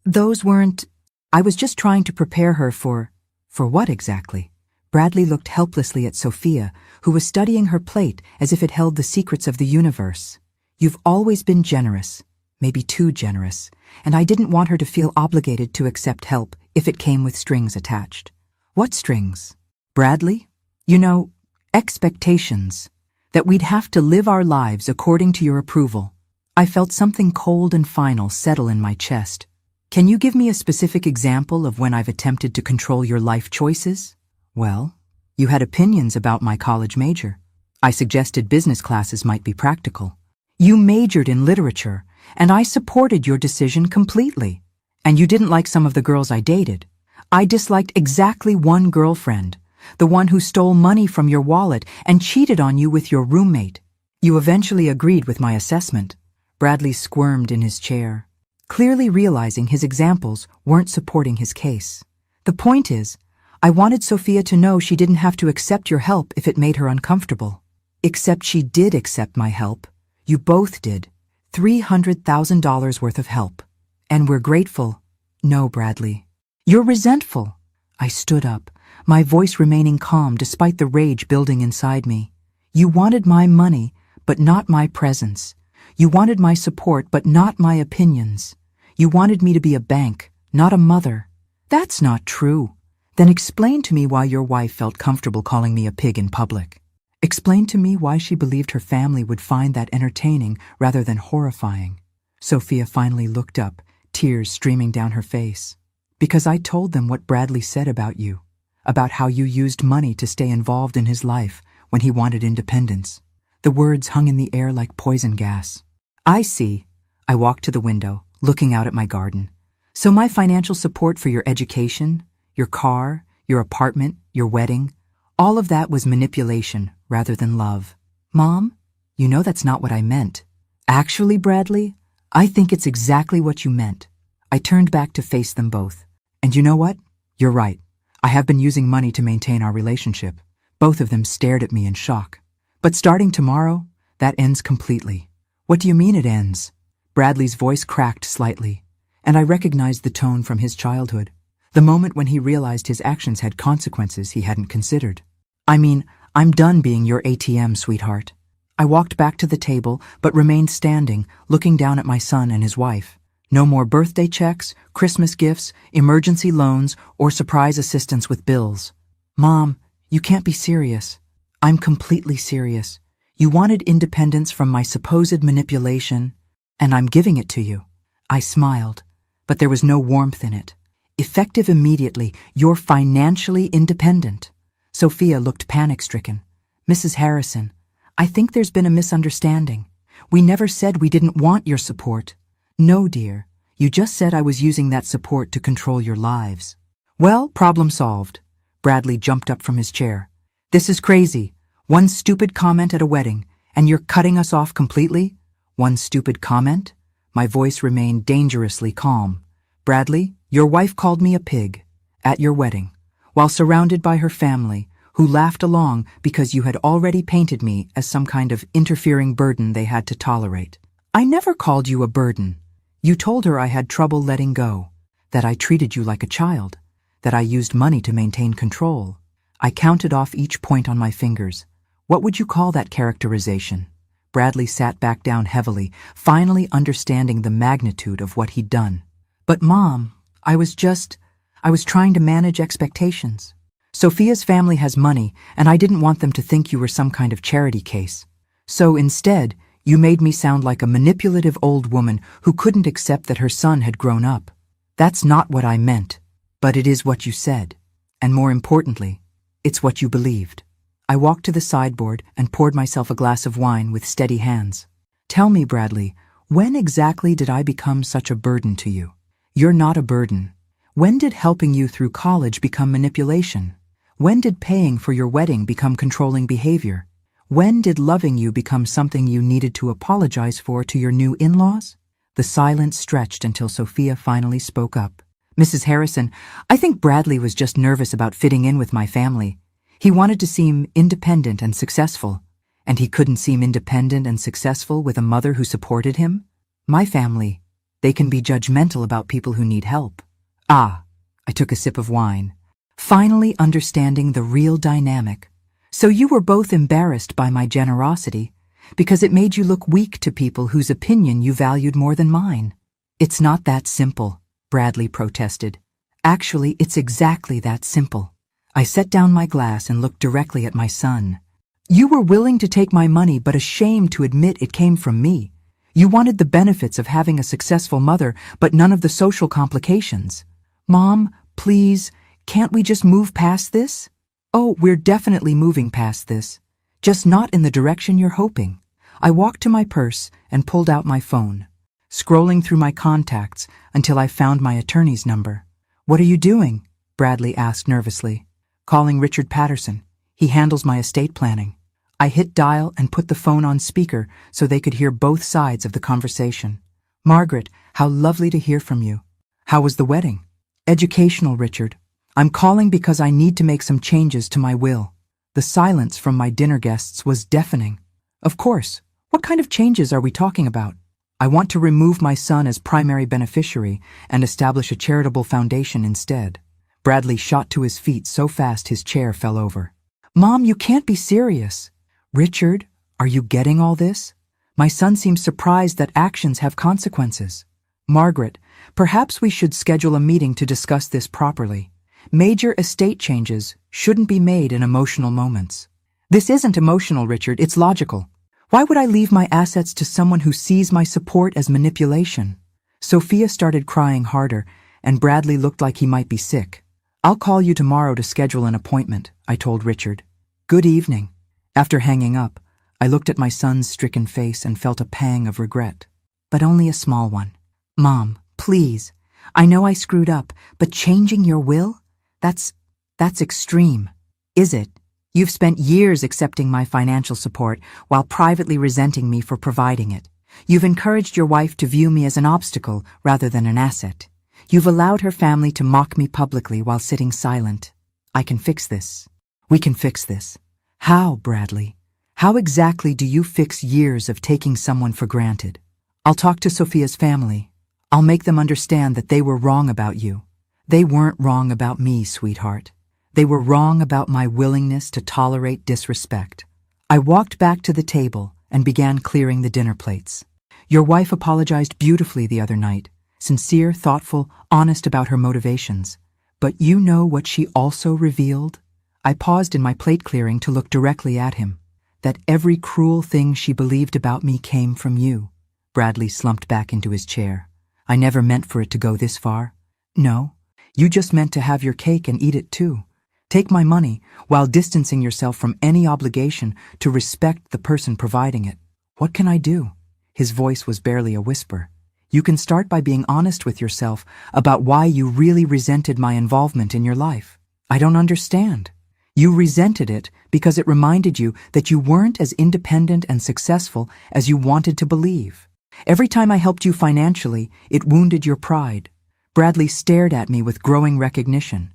those weren't... I was just trying to prepare her for..." "For what exactly?" Bradley looked helplessly at Sophia, who was studying her plate as if it held the secrets of the universe. "You've always been generous, maybe too generous, and I didn't want her to feel obligated to accept help if it came with strings attached." "What strings?" "Bradley, you know, expectations. That we'd have to live our lives according to your approval." I felt something cold and final settle in my chest. "Can you give me a specific example of when I've attempted to control your life choices?" "Well, you had opinions about my college major. I suggested business classes might be practical. You majored in literature, and I supported your decision completely. And you didn't like some of the girls I dated. I disliked exactly one girlfriend, the one who stole money from your wallet and cheated on you with your roommate. You eventually agreed with my assessment." Bradley squirmed in his chair, clearly realizing his examples weren't supporting his case. "The point is, I wanted Sophia to know she didn't have to accept your help if it made her uncomfortable. Except she did accept my help. You both did. $300,000 worth of help. And we're grateful." "No, Bradley. You're resentful." I stood up, my voice remaining calm despite the rage building inside me. "You wanted my money, but not my presence. You wanted my support, but not my opinions. You wanted me to be a bank, not a mother." "That's not true." "Then explain to me why your wife felt comfortable calling me a pig in public. Explain to me why she believed her family would find that entertaining rather than horrifying." Sophia finally looked up, tears streaming down her face. "Because I told them what Bradley said about you, about how you used money to stay involved in his life when he wanted independence." The words hung in the air like poison gas. "I see." I walked to the window, looking out at my garden. "So my financial support for your education, your car, your apartment, your wedding, all of that was manipulation rather than love." "Mom, you know that's not what I meant." "Actually, Bradley, I think it's exactly what you meant." I turned back to face them both. "And you know what? You're right. I have been using money to maintain our relationship." Both of them stared at me in shock. "But starting tomorrow, that ends completely." "What do you mean it ends?" Bradley's voice cracked slightly, and I recognized the tone from his childhood, the moment when he realized his actions had consequences he hadn't considered. "I mean, I'm done being your ATM, sweetheart." I walked back to the table, but remained standing, looking down at my son and his wife. No more birthday checks, Christmas gifts, emergency loans, or surprise assistance with bills. "Mom, you can't be serious." "I'm completely serious. You wanted independence from my supposed manipulation, and I'm giving it to you." I smiled, but there was no warmth in it. "Effective immediately, you're financially independent." Sophia looked panic-stricken. "Mrs. Harrison, I think there's been a misunderstanding. We never said we didn't want your support." "No, dear. You just said I was using that support to control your lives." "Well, problem solved." Bradley jumped up from his chair. "This is crazy. One stupid comment at a wedding, and you're cutting us off completely?" "One stupid comment?" My voice remained dangerously calm. "Bradley, your wife called me a pig at your wedding, while surrounded by her family, who laughed along because you had already painted me as some kind of interfering burden they had to tolerate." "I never called you a burden." "You told her I had trouble letting go, that I treated you like a child, that I used money to maintain control." I counted off each point on my fingers. "What would you call that characterization?" Bradley sat back down heavily, finally understanding the magnitude of what he'd done. "But Mom, I was trying to manage expectations." Sophia's family has money, and I didn't want them to think you were some kind of charity case. So instead, you made me sound like a manipulative old woman who couldn't accept that her son had grown up. That's not what I meant, but it is what you said. And more importantly, it's what you believed. I walked to the sideboard and poured myself a glass of wine with steady hands. Tell me, Bradley, when exactly did I become such a burden to you? You're not a burden. When did helping you through college become manipulation? When did paying for your wedding become controlling behavior? When did loving you become something you needed to apologize for to your new in-laws? The silence stretched until Sophia finally spoke up. Mrs. Harrison, I think Bradley was just nervous about fitting in with my family. He wanted to seem independent and successful, and he couldn't seem independent and successful with a mother who supported him? My family, they can be judgmental about people who need help. Ah, I took a sip of wine, finally understanding the real dynamic. So you were both embarrassed by my generosity because it made you look weak to people whose opinion you valued more than mine. It's not that simple, Bradley protested. Actually, it's exactly that simple. I set down my glass and looked directly at my son. You were willing to take my money but ashamed to admit it came from me. You wanted the benefits of having a successful mother but none of the social complications. Mom, please, can't we just move past this? Oh, we're definitely moving past this. Just not in the direction you're hoping. I walked to my purse and pulled out my phone, scrolling through my contacts until I found my attorney's number. What are you doing? Bradley asked nervously. Calling Richard Patterson. He handles my estate planning. I hit dial and put the phone on speaker so they could hear both sides of the conversation. Margaret, how lovely to hear from you. How was the wedding? Educational, Richard. I'm calling because I need to make some changes to my will. The silence from my dinner guests was deafening. Of course. What kind of changes are we talking about? I want to remove my son as primary beneficiary and establish a charitable foundation instead. Bradley shot to his feet so fast his chair fell over. Mom, you can't be serious. Richard, are you getting all this? My son seems surprised that actions have consequences. Margaret, perhaps we should schedule a meeting to discuss this properly. Major estate changes shouldn't be made in emotional moments. This isn't emotional, Richard, it's logical. Why would I leave my assets to someone who sees my support as manipulation? Sophia started crying harder, and Bradley looked like he might be sick. I'll call you tomorrow to schedule an appointment, I told Richard. Good evening. After hanging up, I looked at my son's stricken face and felt a pang of regret. But only a small one. Mom, please. I know I screwed up, but changing your will? That's extreme. Is it? You've spent years accepting my financial support while privately resenting me for providing it. You've encouraged your wife to view me as an obstacle rather than an asset. You've allowed her family to mock me publicly while sitting silent. I can fix this. We can fix this. How, Bradley? How exactly do you fix years of taking someone for granted? I'll talk to Sophia's family. I'll make them understand that they were wrong about you. They weren't wrong about me, sweetheart. They were wrong about my willingness to tolerate disrespect. I walked back to the table and began clearing the dinner plates. Your wife apologized beautifully the other night, sincere, thoughtful, honest about her motivations. But you know what she also revealed? I paused in my plate clearing to look directly at him. That every cruel thing she believed about me came from you. Bradley slumped back into his chair. I never meant for it to go this far. No, you just meant to have your cake and eat it too. Take my money while distancing yourself from any obligation to respect the person providing it. What can I do? His voice was barely a whisper. You can start by being honest with yourself about why you really resented my involvement in your life. I don't understand. You resented it because it reminded you that you weren't as independent and successful as you wanted to believe. Every time I helped you financially, it wounded your pride. Bradley stared at me with growing recognition.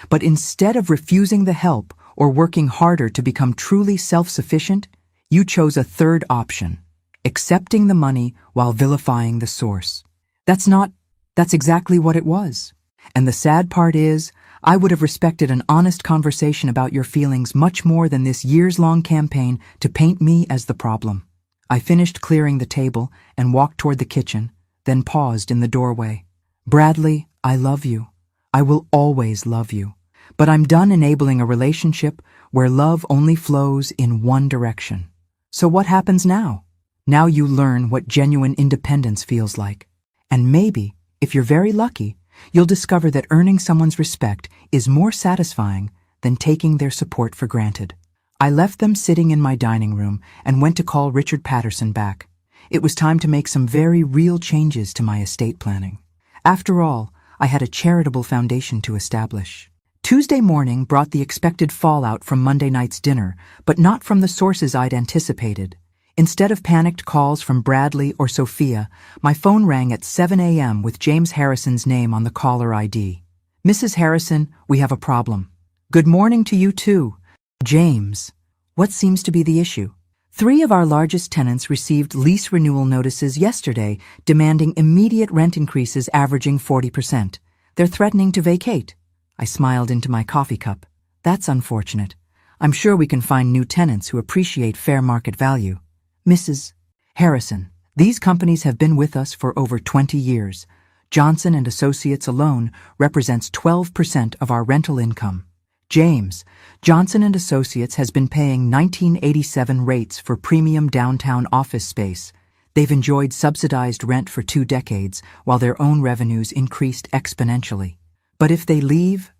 But instead of refusing the help or working harder to become truly self-sufficient, you chose a third option, accepting the money while vilifying the source. That's exactly what it was. And the sad part is, I would have respected an honest conversation about your feelings much more than this years-long campaign to paint me as the problem. I finished clearing the table and walked toward the kitchen, then paused in the doorway. Bradley, I love you. I will always love you. But I'm done enabling a relationship where love only flows in one direction. So what happens now? Now you learn what genuine independence feels like. And maybe, if you're very lucky, you'll discover that earning someone's respect is more satisfying than taking their support for granted. I left them sitting in my dining room and went to call Richard Patterson back. It was time to make some very real changes to my estate planning. After all, I had a charitable foundation to establish. Tuesday morning brought the expected fallout from Monday night's dinner, but not from the sources I'd anticipated. Instead of panicked calls from Bradley or Sophia, my phone rang at 7 a.m. with James Harrison's name on the caller ID. "Mrs. Harrison, we have a problem." "Good morning to you too." "James, what seems to be the issue?" 3 of our largest tenants received lease renewal notices yesterday demanding immediate rent increases averaging 40%. They're threatening to vacate. I smiled into my coffee cup. That's unfortunate. I'm sure we can find new tenants who appreciate fair market value. "Mrs. Harrison, these companies have been with us for over 20 years. Johnson & Associates alone represents 12% of our rental income. James, Johnson & Associates has been paying 1987 rates for premium downtown office space. They've enjoyed subsidized rent for 2 decades while their own revenues increased exponentially. But if they leave,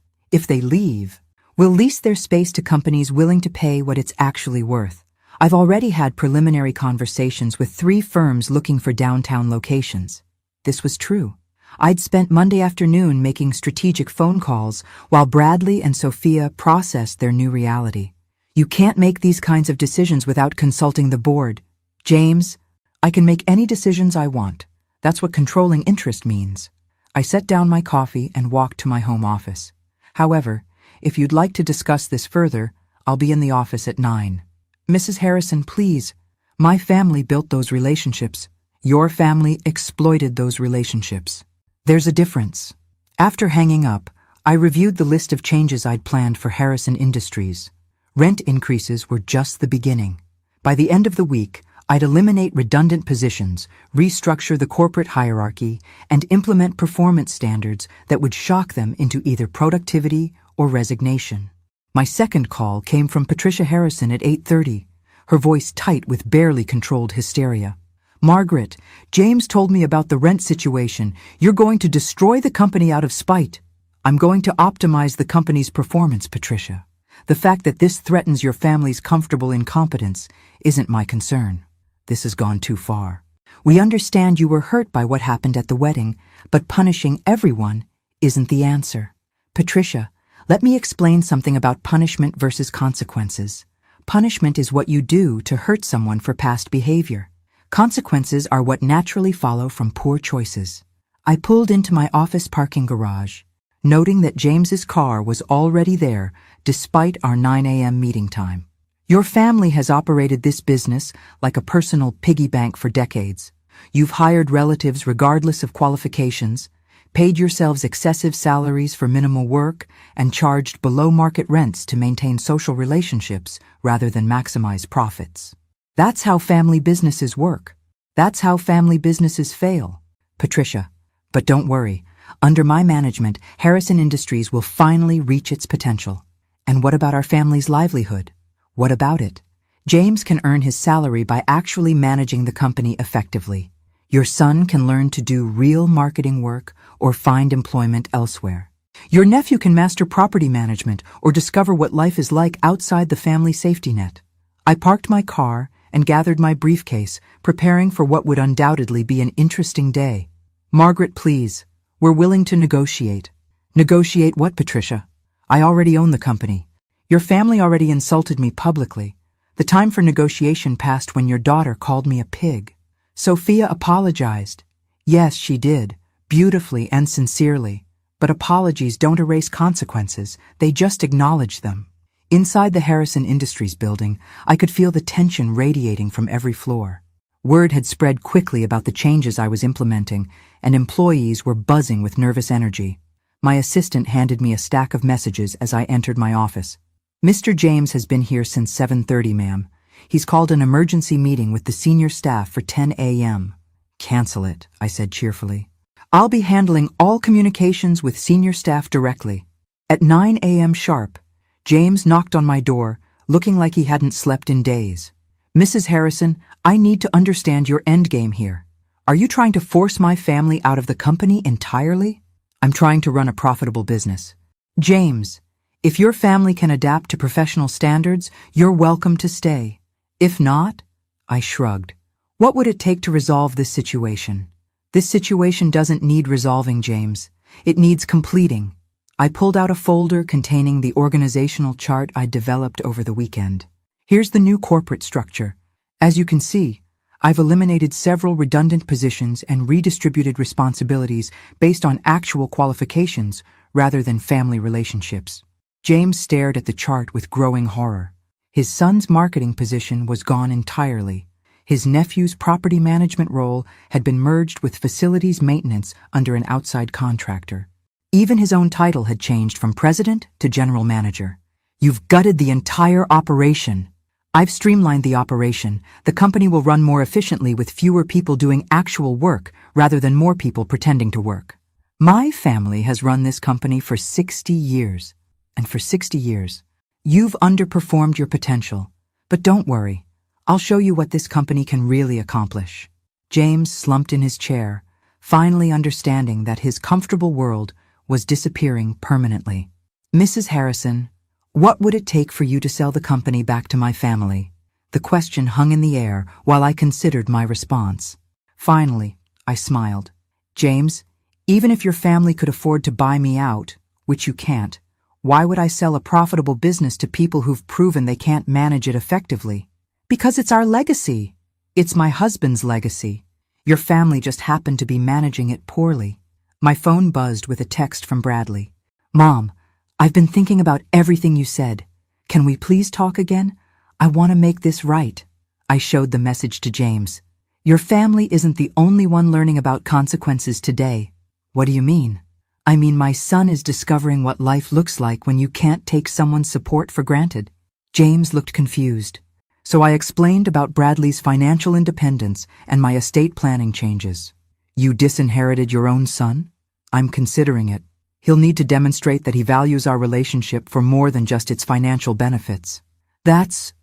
we'll lease their space to companies willing to pay what it's actually worth. I've already had preliminary conversations with 3 firms looking for downtown locations." This was true. I'd spent Monday afternoon making strategic phone calls while Bradley and Sophia processed their new reality. "You can't make these kinds of decisions without consulting the board. James, I can make any decisions I want. That's what controlling interest means." I set down my coffee and walked to my home office. "However, if you'd like to discuss this further, I'll be in the office at 9. "Mrs. Harrison, please. My family built those relationships. Your family exploited those relationships. There's a difference." After hanging up, I reviewed the list of changes I'd planned for Harrison Industries. Rent increases were just the beginning. By the end of the week, I'd eliminate redundant positions, restructure the corporate hierarchy, and implement performance standards that would shock them into either productivity or resignation. My second call came from Patricia Harrison at 8:30, her voice tight with barely controlled hysteria. "Margaret, James told me about the rent situation. You're going to destroy the company out of spite." "I'm going to optimize the company's performance, Patricia. The fact that this threatens your family's comfortable incompetence isn't my concern. This has gone too far. We understand you were hurt by what happened at the wedding, but punishing everyone isn't the answer. Patricia, let me explain something about punishment versus consequences. Punishment is what you do to hurt someone for past behavior. Consequences are what naturally follow from poor choices." I pulled into my office parking garage, noting that James's car was already there despite our 9 a.m. meeting time. "Your family has operated this business like a personal piggy bank for decades. You've hired relatives regardless of qualifications, paid yourselves excessive salaries for minimal work, and charged below-market rents to maintain social relationships rather than maximize profits. That's how family businesses work. That's how family businesses fail. Patricia, but don't worry. Under my management, Harrison Industries will finally reach its potential. And what about our family's livelihood? What about it? James can earn his salary by actually managing the company effectively. Your son can learn to do real marketing work or find employment elsewhere. Your nephew can master property management or discover what life is like outside the family safety net." I parked my car and gathered my briefcase, preparing for what would undoubtedly be an interesting day. "Margaret, please. We're willing to negotiate." "Negotiate what, Patricia? I already own the company. Your family already insulted me publicly. The time for negotiation passed when your daughter called me a pig." Sophia apologized. Yes, she did, beautifully and sincerely. But apologies don't erase consequences, they just acknowledge them. Inside the Harrison Industries building, I could feel the tension radiating from every floor. Word had spread quickly about the changes I was implementing, and employees were buzzing with nervous energy. My assistant handed me a stack of messages as I entered my office. "Mr. James has been here since 7:30, ma'am. He's called an emergency meeting with the senior staff for 10 a.m. "Cancel it," I said cheerfully. "I'll be handling all communications with senior staff directly." At 9 a.m. sharp, James knocked on my door, looking like he hadn't slept in days. Mrs. Harrison, I need to understand your endgame here. Are you trying to force my family out of the company entirely? I'm trying to run a profitable business. James, if your family can adapt to professional standards, you're welcome to stay. If not, I shrugged. What would it take to resolve this situation? This situation doesn't need resolving, James. It needs completing. I pulled out a folder containing the organizational chart I developed over the weekend. Here's the new corporate structure. As you can see, I've eliminated several redundant positions and redistributed responsibilities based on actual qualifications rather than family relationships. James stared at the chart with growing horror. His son's marketing position was gone entirely. His nephew's property management role had been merged with facilities maintenance under an outside contractor. Even his own title had changed from president to general manager. You've gutted the entire operation. I've streamlined the operation. The company will run more efficiently with fewer people doing actual work rather than more people pretending to work. My family has run this company for 60 years. And for 60 years, you've underperformed your potential. But don't worry. I'll show you what this company can really accomplish. James slumped in his chair, finally understanding that his comfortable world was disappearing permanently. Mrs. Harrison, what would it take for you to sell the company back to my family? The question hung in the air while I considered my response. Finally, I smiled. James, even if your family could afford to buy me out, which you can't, why would I sell a profitable business to people who've proven they can't manage it effectively? Because it's our legacy. It's my husband's legacy. Your family just happened to be managing it poorly. My phone buzzed with a text from Bradley. Mom, I've been thinking about everything you said. Can we please talk again? I want to make this right. I showed the message to James. Your family isn't the only one learning about consequences today. What do you mean? I mean, my son is discovering what life looks like when you can't take someone's support for granted. James looked confused. So I explained about Bradley's financial independence and my estate planning changes. You disinherited your own son? I'm considering it. He'll need to demonstrate that he values our relationship for more than just its financial benefits. That's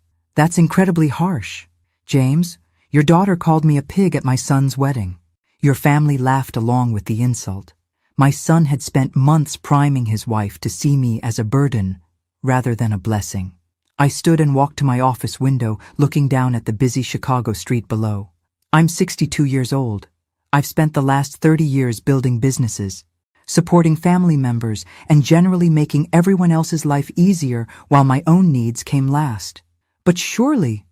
incredibly harsh. James, your daughter called me a pig at my son's wedding. Your family laughed along with the insult. My son had spent months priming his wife to see me as a burden rather than a blessing. I stood and walked to my office window, looking down at the busy Chicago street below. I'm 62 years old. I've spent the last 30 years building businesses, supporting family members, and generally making everyone else's life easier while my own needs came last. But surely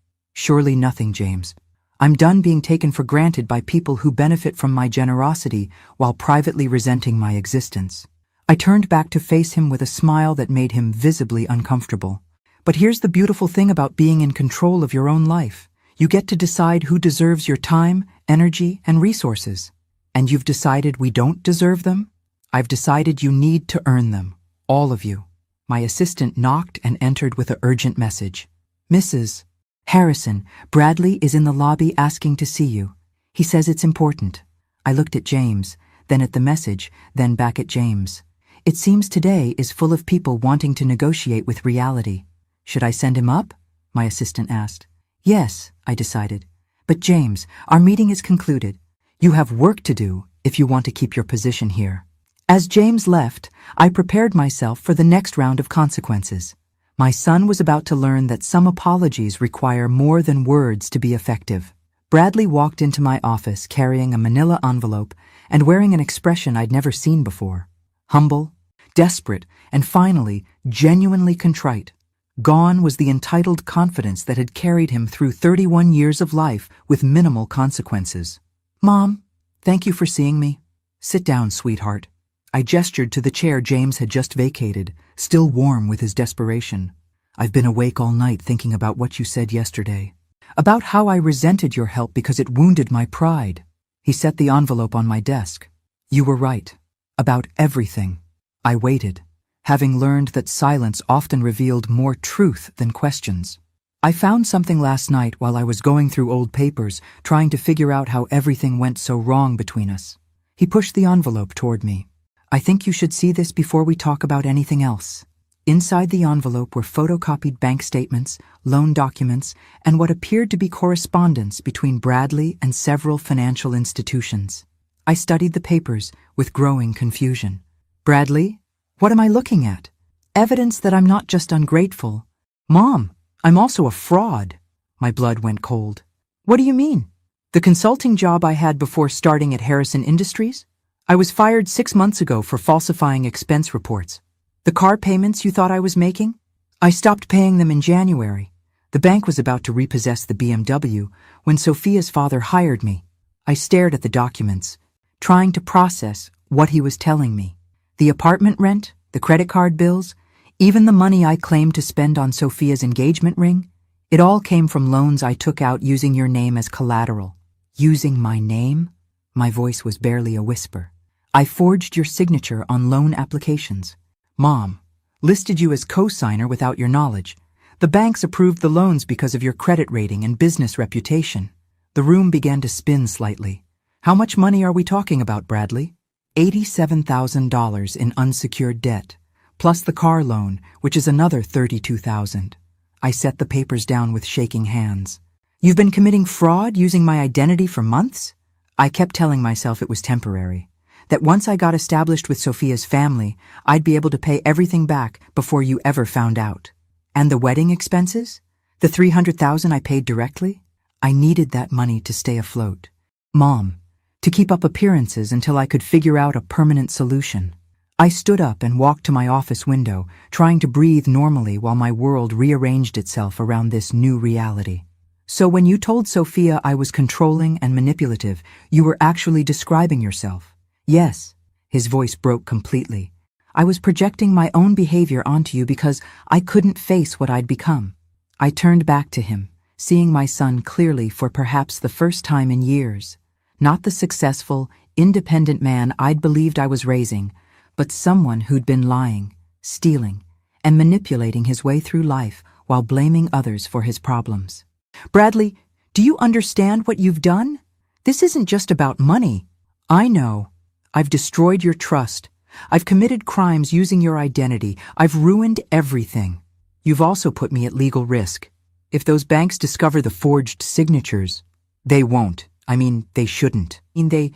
nothing, James. I'm done being taken for granted by people who benefit from my generosity while privately resenting my existence. I turned back to face him with a smile that made him visibly uncomfortable. But here's the beautiful thing about being in control of your own life. You get to decide who deserves your time, energy, and resources. And you've decided we don't deserve them? I've decided you need to earn them. All of you. My assistant knocked and entered with an urgent message. Mrs. Harrison, Bradley is in the lobby asking to see you. He says it's important. I looked at James, then at the message, then back at James. It seems today is full of people wanting to negotiate with reality. Should I send him up? My assistant asked. Yes, I decided. But James, our meeting is concluded. You have work to do if you want to keep your position here. As James left, I prepared myself for the next round of consequences. My son was about to learn that some apologies require more than words to be effective. Bradley walked into my office carrying a manila envelope and wearing an expression I'd never seen before. Humble, desperate, and finally, genuinely contrite. Gone was the entitled confidence that had carried him through 31 years of life with minimal consequences. Mom, thank you for seeing me. Sit down, sweetheart. I gestured to the chair James had just vacated, still warm with his desperation. I've been awake all night thinking about what you said yesterday. About how I resented your help because it wounded my pride. He set the envelope on my desk. You were right. About everything. I waited, having learned that silence often revealed more truth than questions. I found something last night while I was going through old papers, trying to figure out how everything went so wrong between us. He pushed the envelope toward me. I think you should see this before we talk about anything else. Inside the envelope were photocopied bank statements, loan documents, and what appeared to be correspondence between Bradley and several financial institutions. I studied the papers with growing confusion. Bradley? What am I looking at? Evidence that I'm not just ungrateful. Mom, I'm also a fraud. My blood went cold. What do you mean? The consulting job I had before starting at Harrison Industries? I was fired 6 months ago for falsifying expense reports. The car payments you thought I was making? I stopped paying them in January. The bank was about to repossess the BMW when Sophia's father hired me. I stared at the documents, trying to process what he was telling me. The apartment rent, the credit card bills, even the money I claimed to spend on Sophia's engagement ring, it all came from loans I took out using your name as collateral. Using my name? My voice was barely a whisper. I forged your signature on loan applications. Mom, listed you as co-signer without your knowledge. The banks approved the loans because of your credit rating and business reputation. The room began to spin slightly. How much money are we talking about, Bradley? $87,000 in unsecured debt, plus the car loan, which is another $32,000. I set the papers down with shaking hands. You've been committing fraud using my identity for months? I kept telling myself it was temporary, that once I got established with Sophia's family, I'd be able to pay everything back before you ever found out. And the wedding expenses? The $300,000 I paid directly? I needed that money to stay afloat. Mom, to keep up appearances until I could figure out a permanent solution. I stood up and walked to my office window, trying to breathe normally while my world rearranged itself around this new reality. So when you told Sophia I was controlling and manipulative, you were actually describing yourself. Yes, his voice broke completely. I was projecting my own behavior onto you because I couldn't face what I'd become. I turned back to him, seeing my son clearly for perhaps the first time in years. Not the successful, independent man I'd believed I was raising, but someone who'd been lying, stealing, and manipulating his way through life while blaming others for his problems. Bradley, do you understand what you've done? This isn't just about money. I know. I've destroyed your trust. I've committed crimes using your identity. I've ruined everything. You've also put me at legal risk. If those banks discover the forged signatures, they won't. They shouldn't. The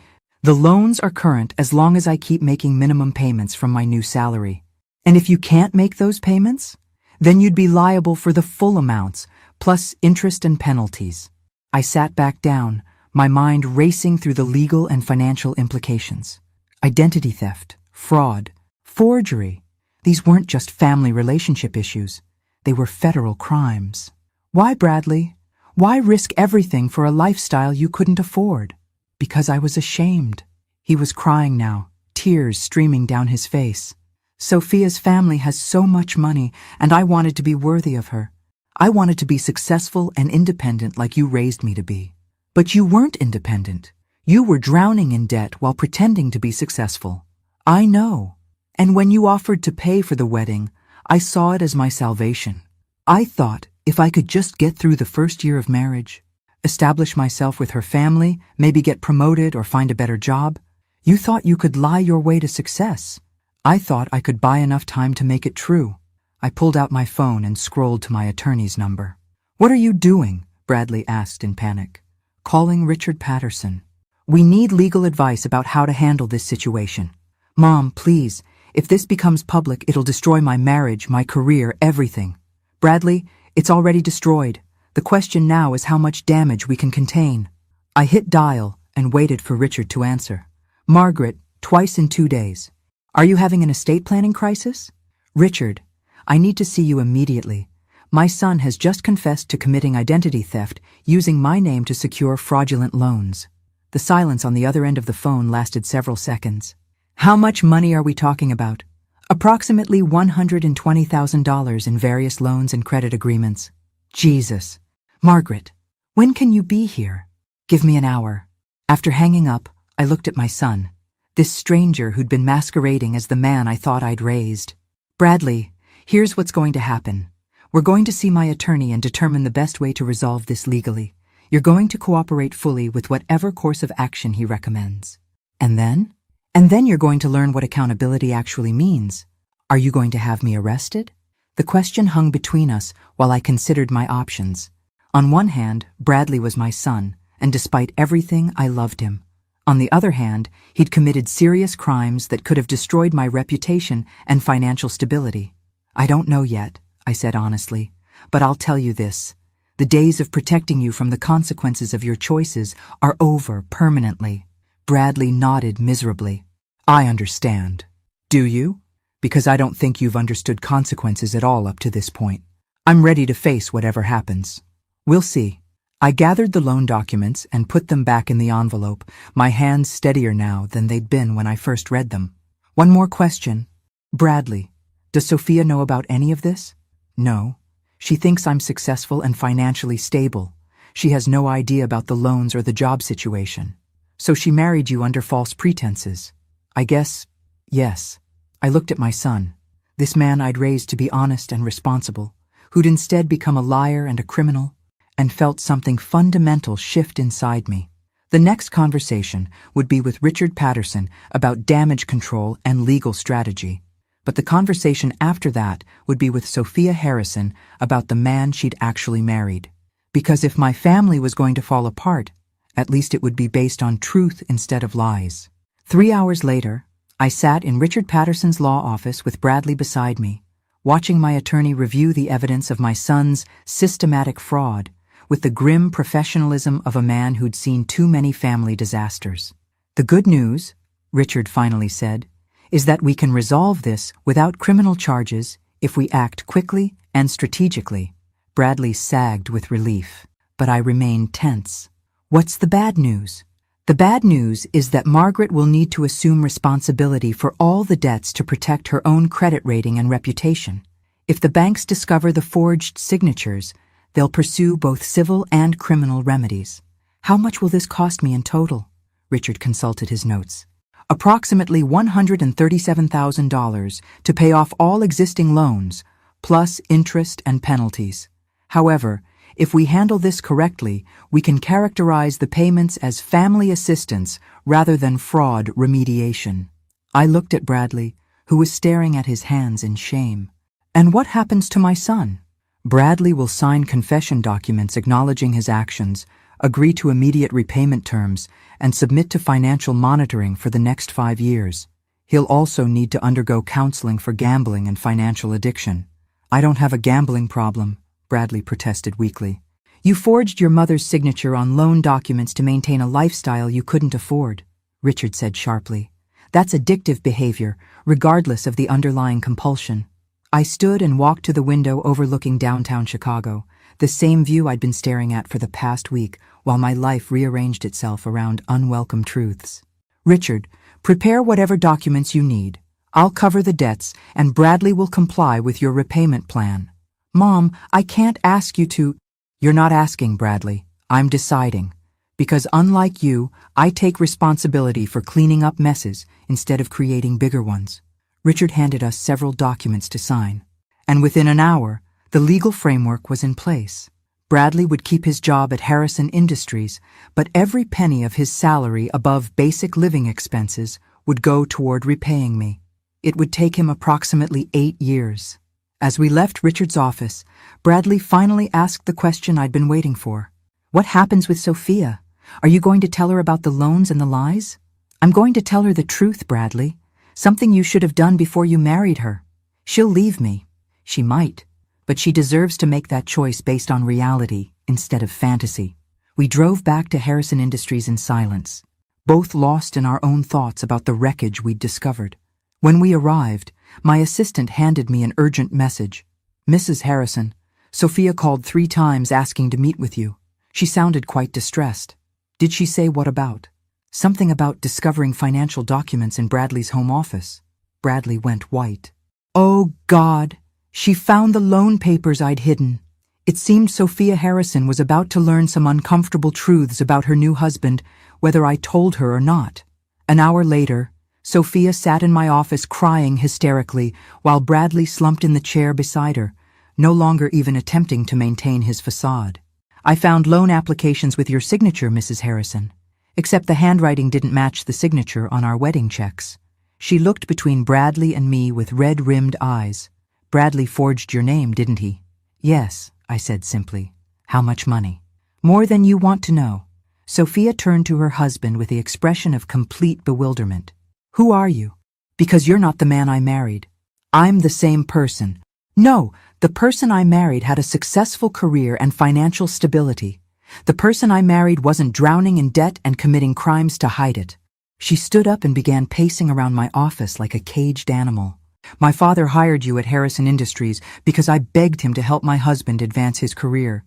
loans are current as long as I keep making minimum payments from my new salary. And if you can't make those payments, then you'd be liable for the full amounts, plus interest and penalties. I sat back down, my mind racing through the legal and financial implications. Identity theft, fraud, forgery. These weren't just family relationship issues. They were federal crimes. Why, Bradley? Why risk everything for a lifestyle you couldn't afford? Because I was ashamed. He was crying now, tears streaming down his face. Sophia's family has so much money, and I wanted to be worthy of her. I wanted to be successful and independent like you raised me to be. But you weren't independent. You were drowning in debt while pretending to be successful. I know. And when you offered to pay for the wedding, I saw it as my salvation. I thought if I could just get through the first year of marriage, establish myself with her family, maybe get promoted or find a better job, you thought you could lie your way to success. I thought I could buy enough time to make it true. I pulled out my phone and scrolled to my attorney's number. What are you doing? Bradley asked in panic. Calling Richard Patterson. We need legal advice about how to handle this situation. Mom, please, if this becomes public, it'll destroy my marriage, my career, everything. Bradley, it's already destroyed. The question now is how much damage we can contain. I hit dial and waited for Richard to answer. Margaret, twice in 2 days. Are you having an estate planning crisis? Richard, I need to see you immediately. My son has just confessed to committing identity theft using my name to secure fraudulent loans. The silence on the other end of the phone lasted several seconds. How much money are we talking about? Approximately $120,000 in various loans and credit agreements. Jesus. Margaret, when can you be here? Give me an hour. After hanging up, I looked at my son, this stranger who'd been masquerading as the man I thought I'd raised. Bradley, here's what's going to happen. We're going to see my attorney and determine the best way to resolve this legally. You're going to cooperate fully with whatever course of action he recommends. And then? And then you're going to learn what accountability actually means. Are you going to have me arrested? The question hung between us while I considered my options. On one hand, Bradley was my son, and despite everything, I loved him. On the other hand, he'd committed serious crimes that could have destroyed my reputation and financial stability. I don't know yet, I said honestly, but I'll tell you this. The days of protecting you from the consequences of your choices are over permanently. Bradley nodded miserably. I understand. Do you? Because I don't think you've understood consequences at all up to this point. I'm ready to face whatever happens. We'll see. I gathered the loan documents and put them back in the envelope, my hands steadier now than they'd been when I first read them. One more question. Bradley, does Sophia know about any of this? No. She thinks I'm successful and financially stable. She has no idea about the loans or the job situation. So she married you under false pretenses. I guess, yes. I looked at my son, this man I'd raised to be honest and responsible, who'd instead become a liar and a criminal, and felt something fundamental shift inside me. The next conversation would be with Richard Patterson about damage control and legal strategy. But the conversation after that would be with Sophia Harrison about the man she'd actually married. Because if my family was going to fall apart, at least it would be based on truth instead of lies. 3 hours later, I sat in Richard Patterson's law office with Bradley beside me, watching my attorney review the evidence of my son's systematic fraud with the grim professionalism of a man who'd seen too many family disasters. The good news, Richard finally said, is that we can resolve this without criminal charges if we act quickly and strategically. Bradley sagged with relief, but I remained tense. What's the bad news? The bad news is that Margaret will need to assume responsibility for all the debts to protect her own credit rating and reputation. If the banks discover the forged signatures, they'll pursue both civil and criminal remedies. How much will this cost me in total? Richard consulted his notes. Approximately $137,000 to pay off all existing loans, plus interest and penalties. However, if we handle this correctly, we can characterize the payments as family assistance rather than fraud remediation. I looked at Bradley, who was staring at his hands in shame. And what happens to my son? Bradley will sign confession documents acknowledging his actions, agree to immediate repayment terms, and submit to financial monitoring for the next 5 years. He'll also need to undergo counseling for gambling and financial addiction. I don't have a gambling problem, Bradley protested weakly. You forged your mother's signature on loan documents to maintain a lifestyle you couldn't afford, Richard said sharply. That's addictive behavior, regardless of the underlying compulsion. I stood and walked to the window overlooking downtown Chicago, the same view I'd been staring at for the past week while my life rearranged itself around unwelcome truths. Richard, prepare whatever documents you need. I'll cover the debts, and Bradley will comply with your repayment plan. Mom, I can't ask you to— You're not asking, Bradley. I'm deciding. Because unlike you, I take responsibility for cleaning up messes instead of creating bigger ones. Richard handed us several documents to sign. And within an hour, the legal framework was in place. Bradley would keep his job at Harrison Industries, but every penny of his salary above basic living expenses would go toward repaying me. It would take him approximately 8 years. As we left Richard's office, Bradley finally asked the question I'd been waiting for. What happens with Sophia? Are you going to tell her about the loans and the lies? I'm going to tell her the truth, Bradley. Something you should have done before you married her. She'll leave me. She might. But she deserves to make that choice based on reality instead of fantasy. We drove back to Harrison Industries in silence, both lost in our own thoughts about the wreckage we'd discovered. When we arrived, my assistant handed me an urgent message. Mrs. Harrison, Sophia called 3 times asking to meet with you. She sounded quite distressed. Did she say what about? Something about discovering financial documents in Bradley's home office. Bradley went white. Oh, God! She found the loan papers I'd hidden. It seemed Sophia Harrison was about to learn some uncomfortable truths about her new husband, whether I told her or not. An hour later, Sophia sat in my office crying hysterically while Bradley slumped in the chair beside her, no longer even attempting to maintain his facade. I found loan applications with your signature, Mrs. Harrison. except the handwriting didn't match the signature on our wedding checks. She looked between Bradley and me with red-rimmed eyes. Bradley forged your name, didn't he? Yes, I said simply. How much money? More than you want to know. Sophia turned to her husband with the expression of complete bewilderment. Who are you? Because you're not the man I married. I'm the same person. No, the person I married had a successful career and financial stability. The person I married wasn't drowning in debt and committing crimes to hide it. She stood up and began pacing around my office like a caged animal. My father hired you at Harrison Industries because I begged him to help my husband advance his career.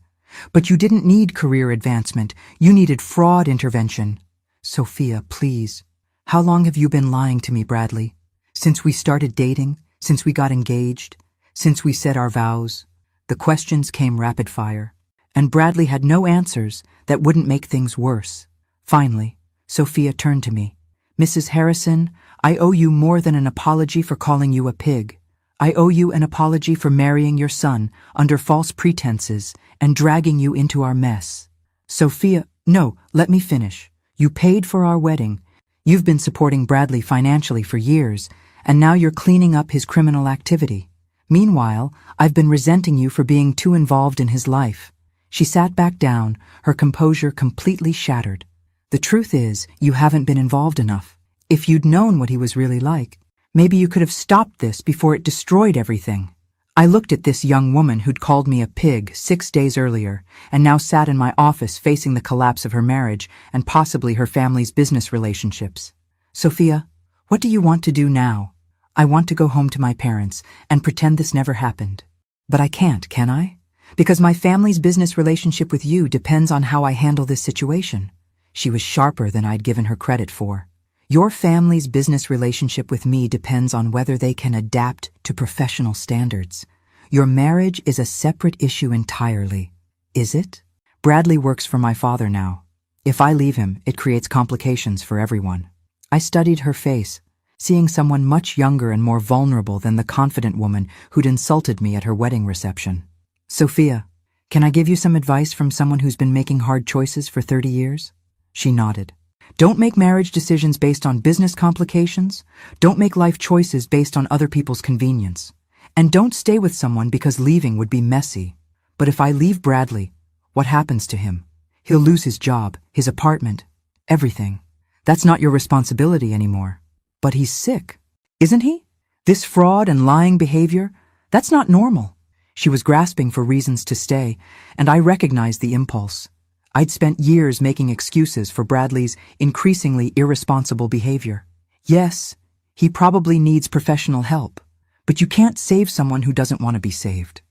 But you didn't need career advancement. You needed fraud intervention. Sophia, please. How long have you been lying to me, Bradley? Since we started dating? Since we got engaged? Since we said our vows? The questions came rapid fire, and Bradley had no answers that wouldn't make things worse. Finally, Sophia turned to me. Mrs. Harrison, I owe you more than an apology for calling you a pig. I owe you an apology for marrying your son under false pretenses and dragging you into our mess. Sophia, no, let me finish. You paid for our wedding. You've been supporting Bradley financially for years, and now you're cleaning up his criminal activity. Meanwhile, I've been resenting you for being too involved in his life. She sat back down, her composure completely shattered. The truth is, you haven't been involved enough. If you'd known what he was really like, maybe you could have stopped this before it destroyed everything. I looked at this young woman who'd called me a pig 6 days earlier and now sat in my office facing the collapse of her marriage and possibly her family's business relationships. Sophia, what do you want to do now? I want to go home to my parents and pretend this never happened. But I can't, can I? Because my family's business relationship with you depends on how I handle this situation. She was sharper than I'd given her credit for. Your family's business relationship with me depends on whether they can adapt to professional standards. Your marriage is a separate issue entirely. Is it? Bradley works for my father now. If I leave him, it creates complications for everyone. I studied her face, seeing someone much younger and more vulnerable than the confident woman who'd insulted me at her wedding reception. Sophia, can I give you some advice from someone who's been making hard choices for 30 years? She nodded. Don't make marriage decisions based on business complications. Don't make life choices based on other people's convenience. And don't stay with someone because leaving would be messy. But if I leave Bradley, what happens to him? He'll lose his job, his apartment, everything. That's not your responsibility anymore. But he's sick, isn't he? This fraud and lying behavior, that's not normal. She was grasping for reasons to stay, and I recognized the impulse. I'd spent years making excuses for Bradley's increasingly irresponsible behavior. Yes, he probably needs professional help, but you can't save someone who doesn't want to be saved.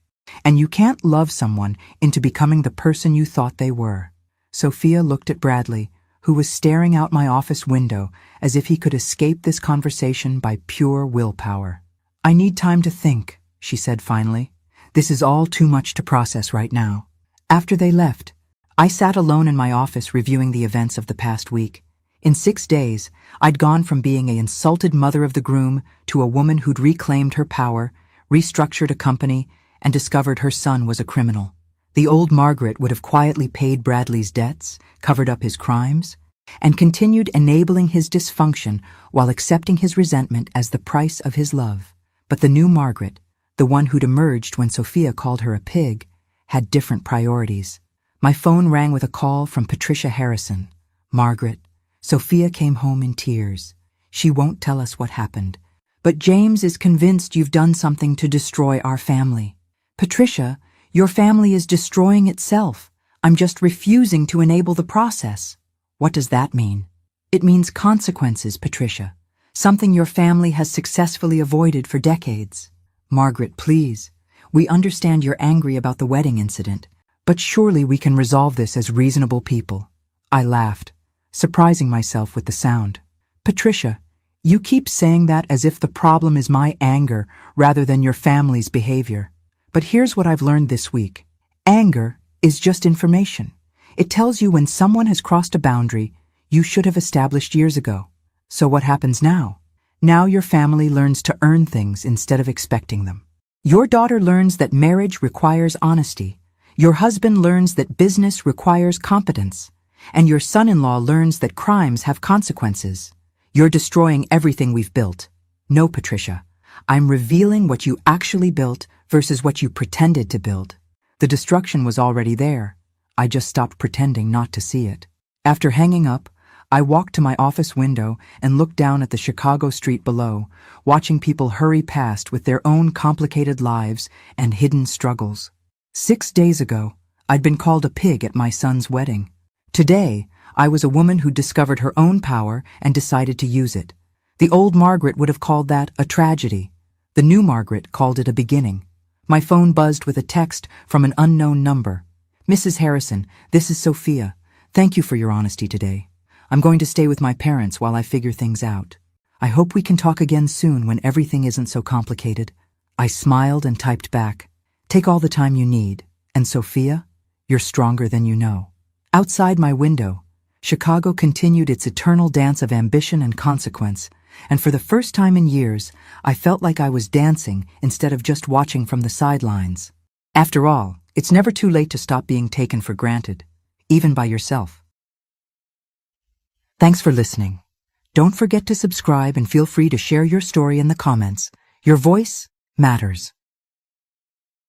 And you can't love someone into becoming the person you thought they were. Sophia looked at Bradley, who was staring out my office window as if he could escape this conversation by pure willpower. I need time to think, she said finally. This is all too much to process right now. After they left, I sat alone in my office reviewing the events of the past week. In 6 days, I'd gone from being an insulted mother of the groom to a woman who'd reclaimed her power, restructured a company, and discovered her son was a criminal. The old Margaret would have quietly paid Bradley's debts, covered up his crimes, and continued enabling his dysfunction while accepting his resentment as the price of his love. But the new Margaret, the one who'd emerged when Sophia called her a pig, had different priorities. My phone rang with a call from Patricia Harrison. Margaret, Sophia came home in tears. She won't tell us what happened, but James is convinced you've done something to destroy our family. Patricia, your family is destroying itself. I'm just refusing to enable the process. What does that mean? It means consequences, Patricia. Something your family has successfully avoided for decades. Margaret, please. We understand you're angry about the wedding incident, but surely we can resolve this as reasonable people. I laughed, surprising myself with the sound. Patricia, you keep saying that as if the problem is my anger rather than your family's behavior. But here's what I've learned this week. Anger is just information. It tells you when someone has crossed a boundary you should have established years ago. So what happens now? Now your family learns to earn things instead of expecting them. Your daughter learns that marriage requires honesty. Your husband learns that business requires competence. And your son-in-law learns that crimes have consequences. You're destroying everything we've built. No, Patricia. I'm revealing what you actually built versus what you pretended to build. The destruction was already there. I just stopped pretending not to see it. After hanging up, I walked to my office window and looked down at the Chicago street below, watching people hurry past with their own complicated lives and hidden struggles. 6 days ago, I'd been called a pig at my son's wedding. Today, I was a woman who discovered her own power and decided to use it. The old Margaret would have called that a tragedy. The new Margaret called it a beginning. My phone buzzed with a text from an unknown number. Mrs. Harrison, this is Sophia. Thank you for your honesty today. I'm going to stay with my parents while I figure things out. I hope we can talk again soon when everything isn't so complicated. I smiled and typed back, take all the time you need. And Sophia, you're stronger than you know. Outside my window, Chicago continued its eternal dance of ambition and consequence, and for the first time in years, I felt like I was dancing instead of just watching from the sidelines. After all, it's never too late to stop being taken for granted, even by yourself. Thanks for listening. Don't forget to subscribe and feel free to share your story in the comments. Your voice matters.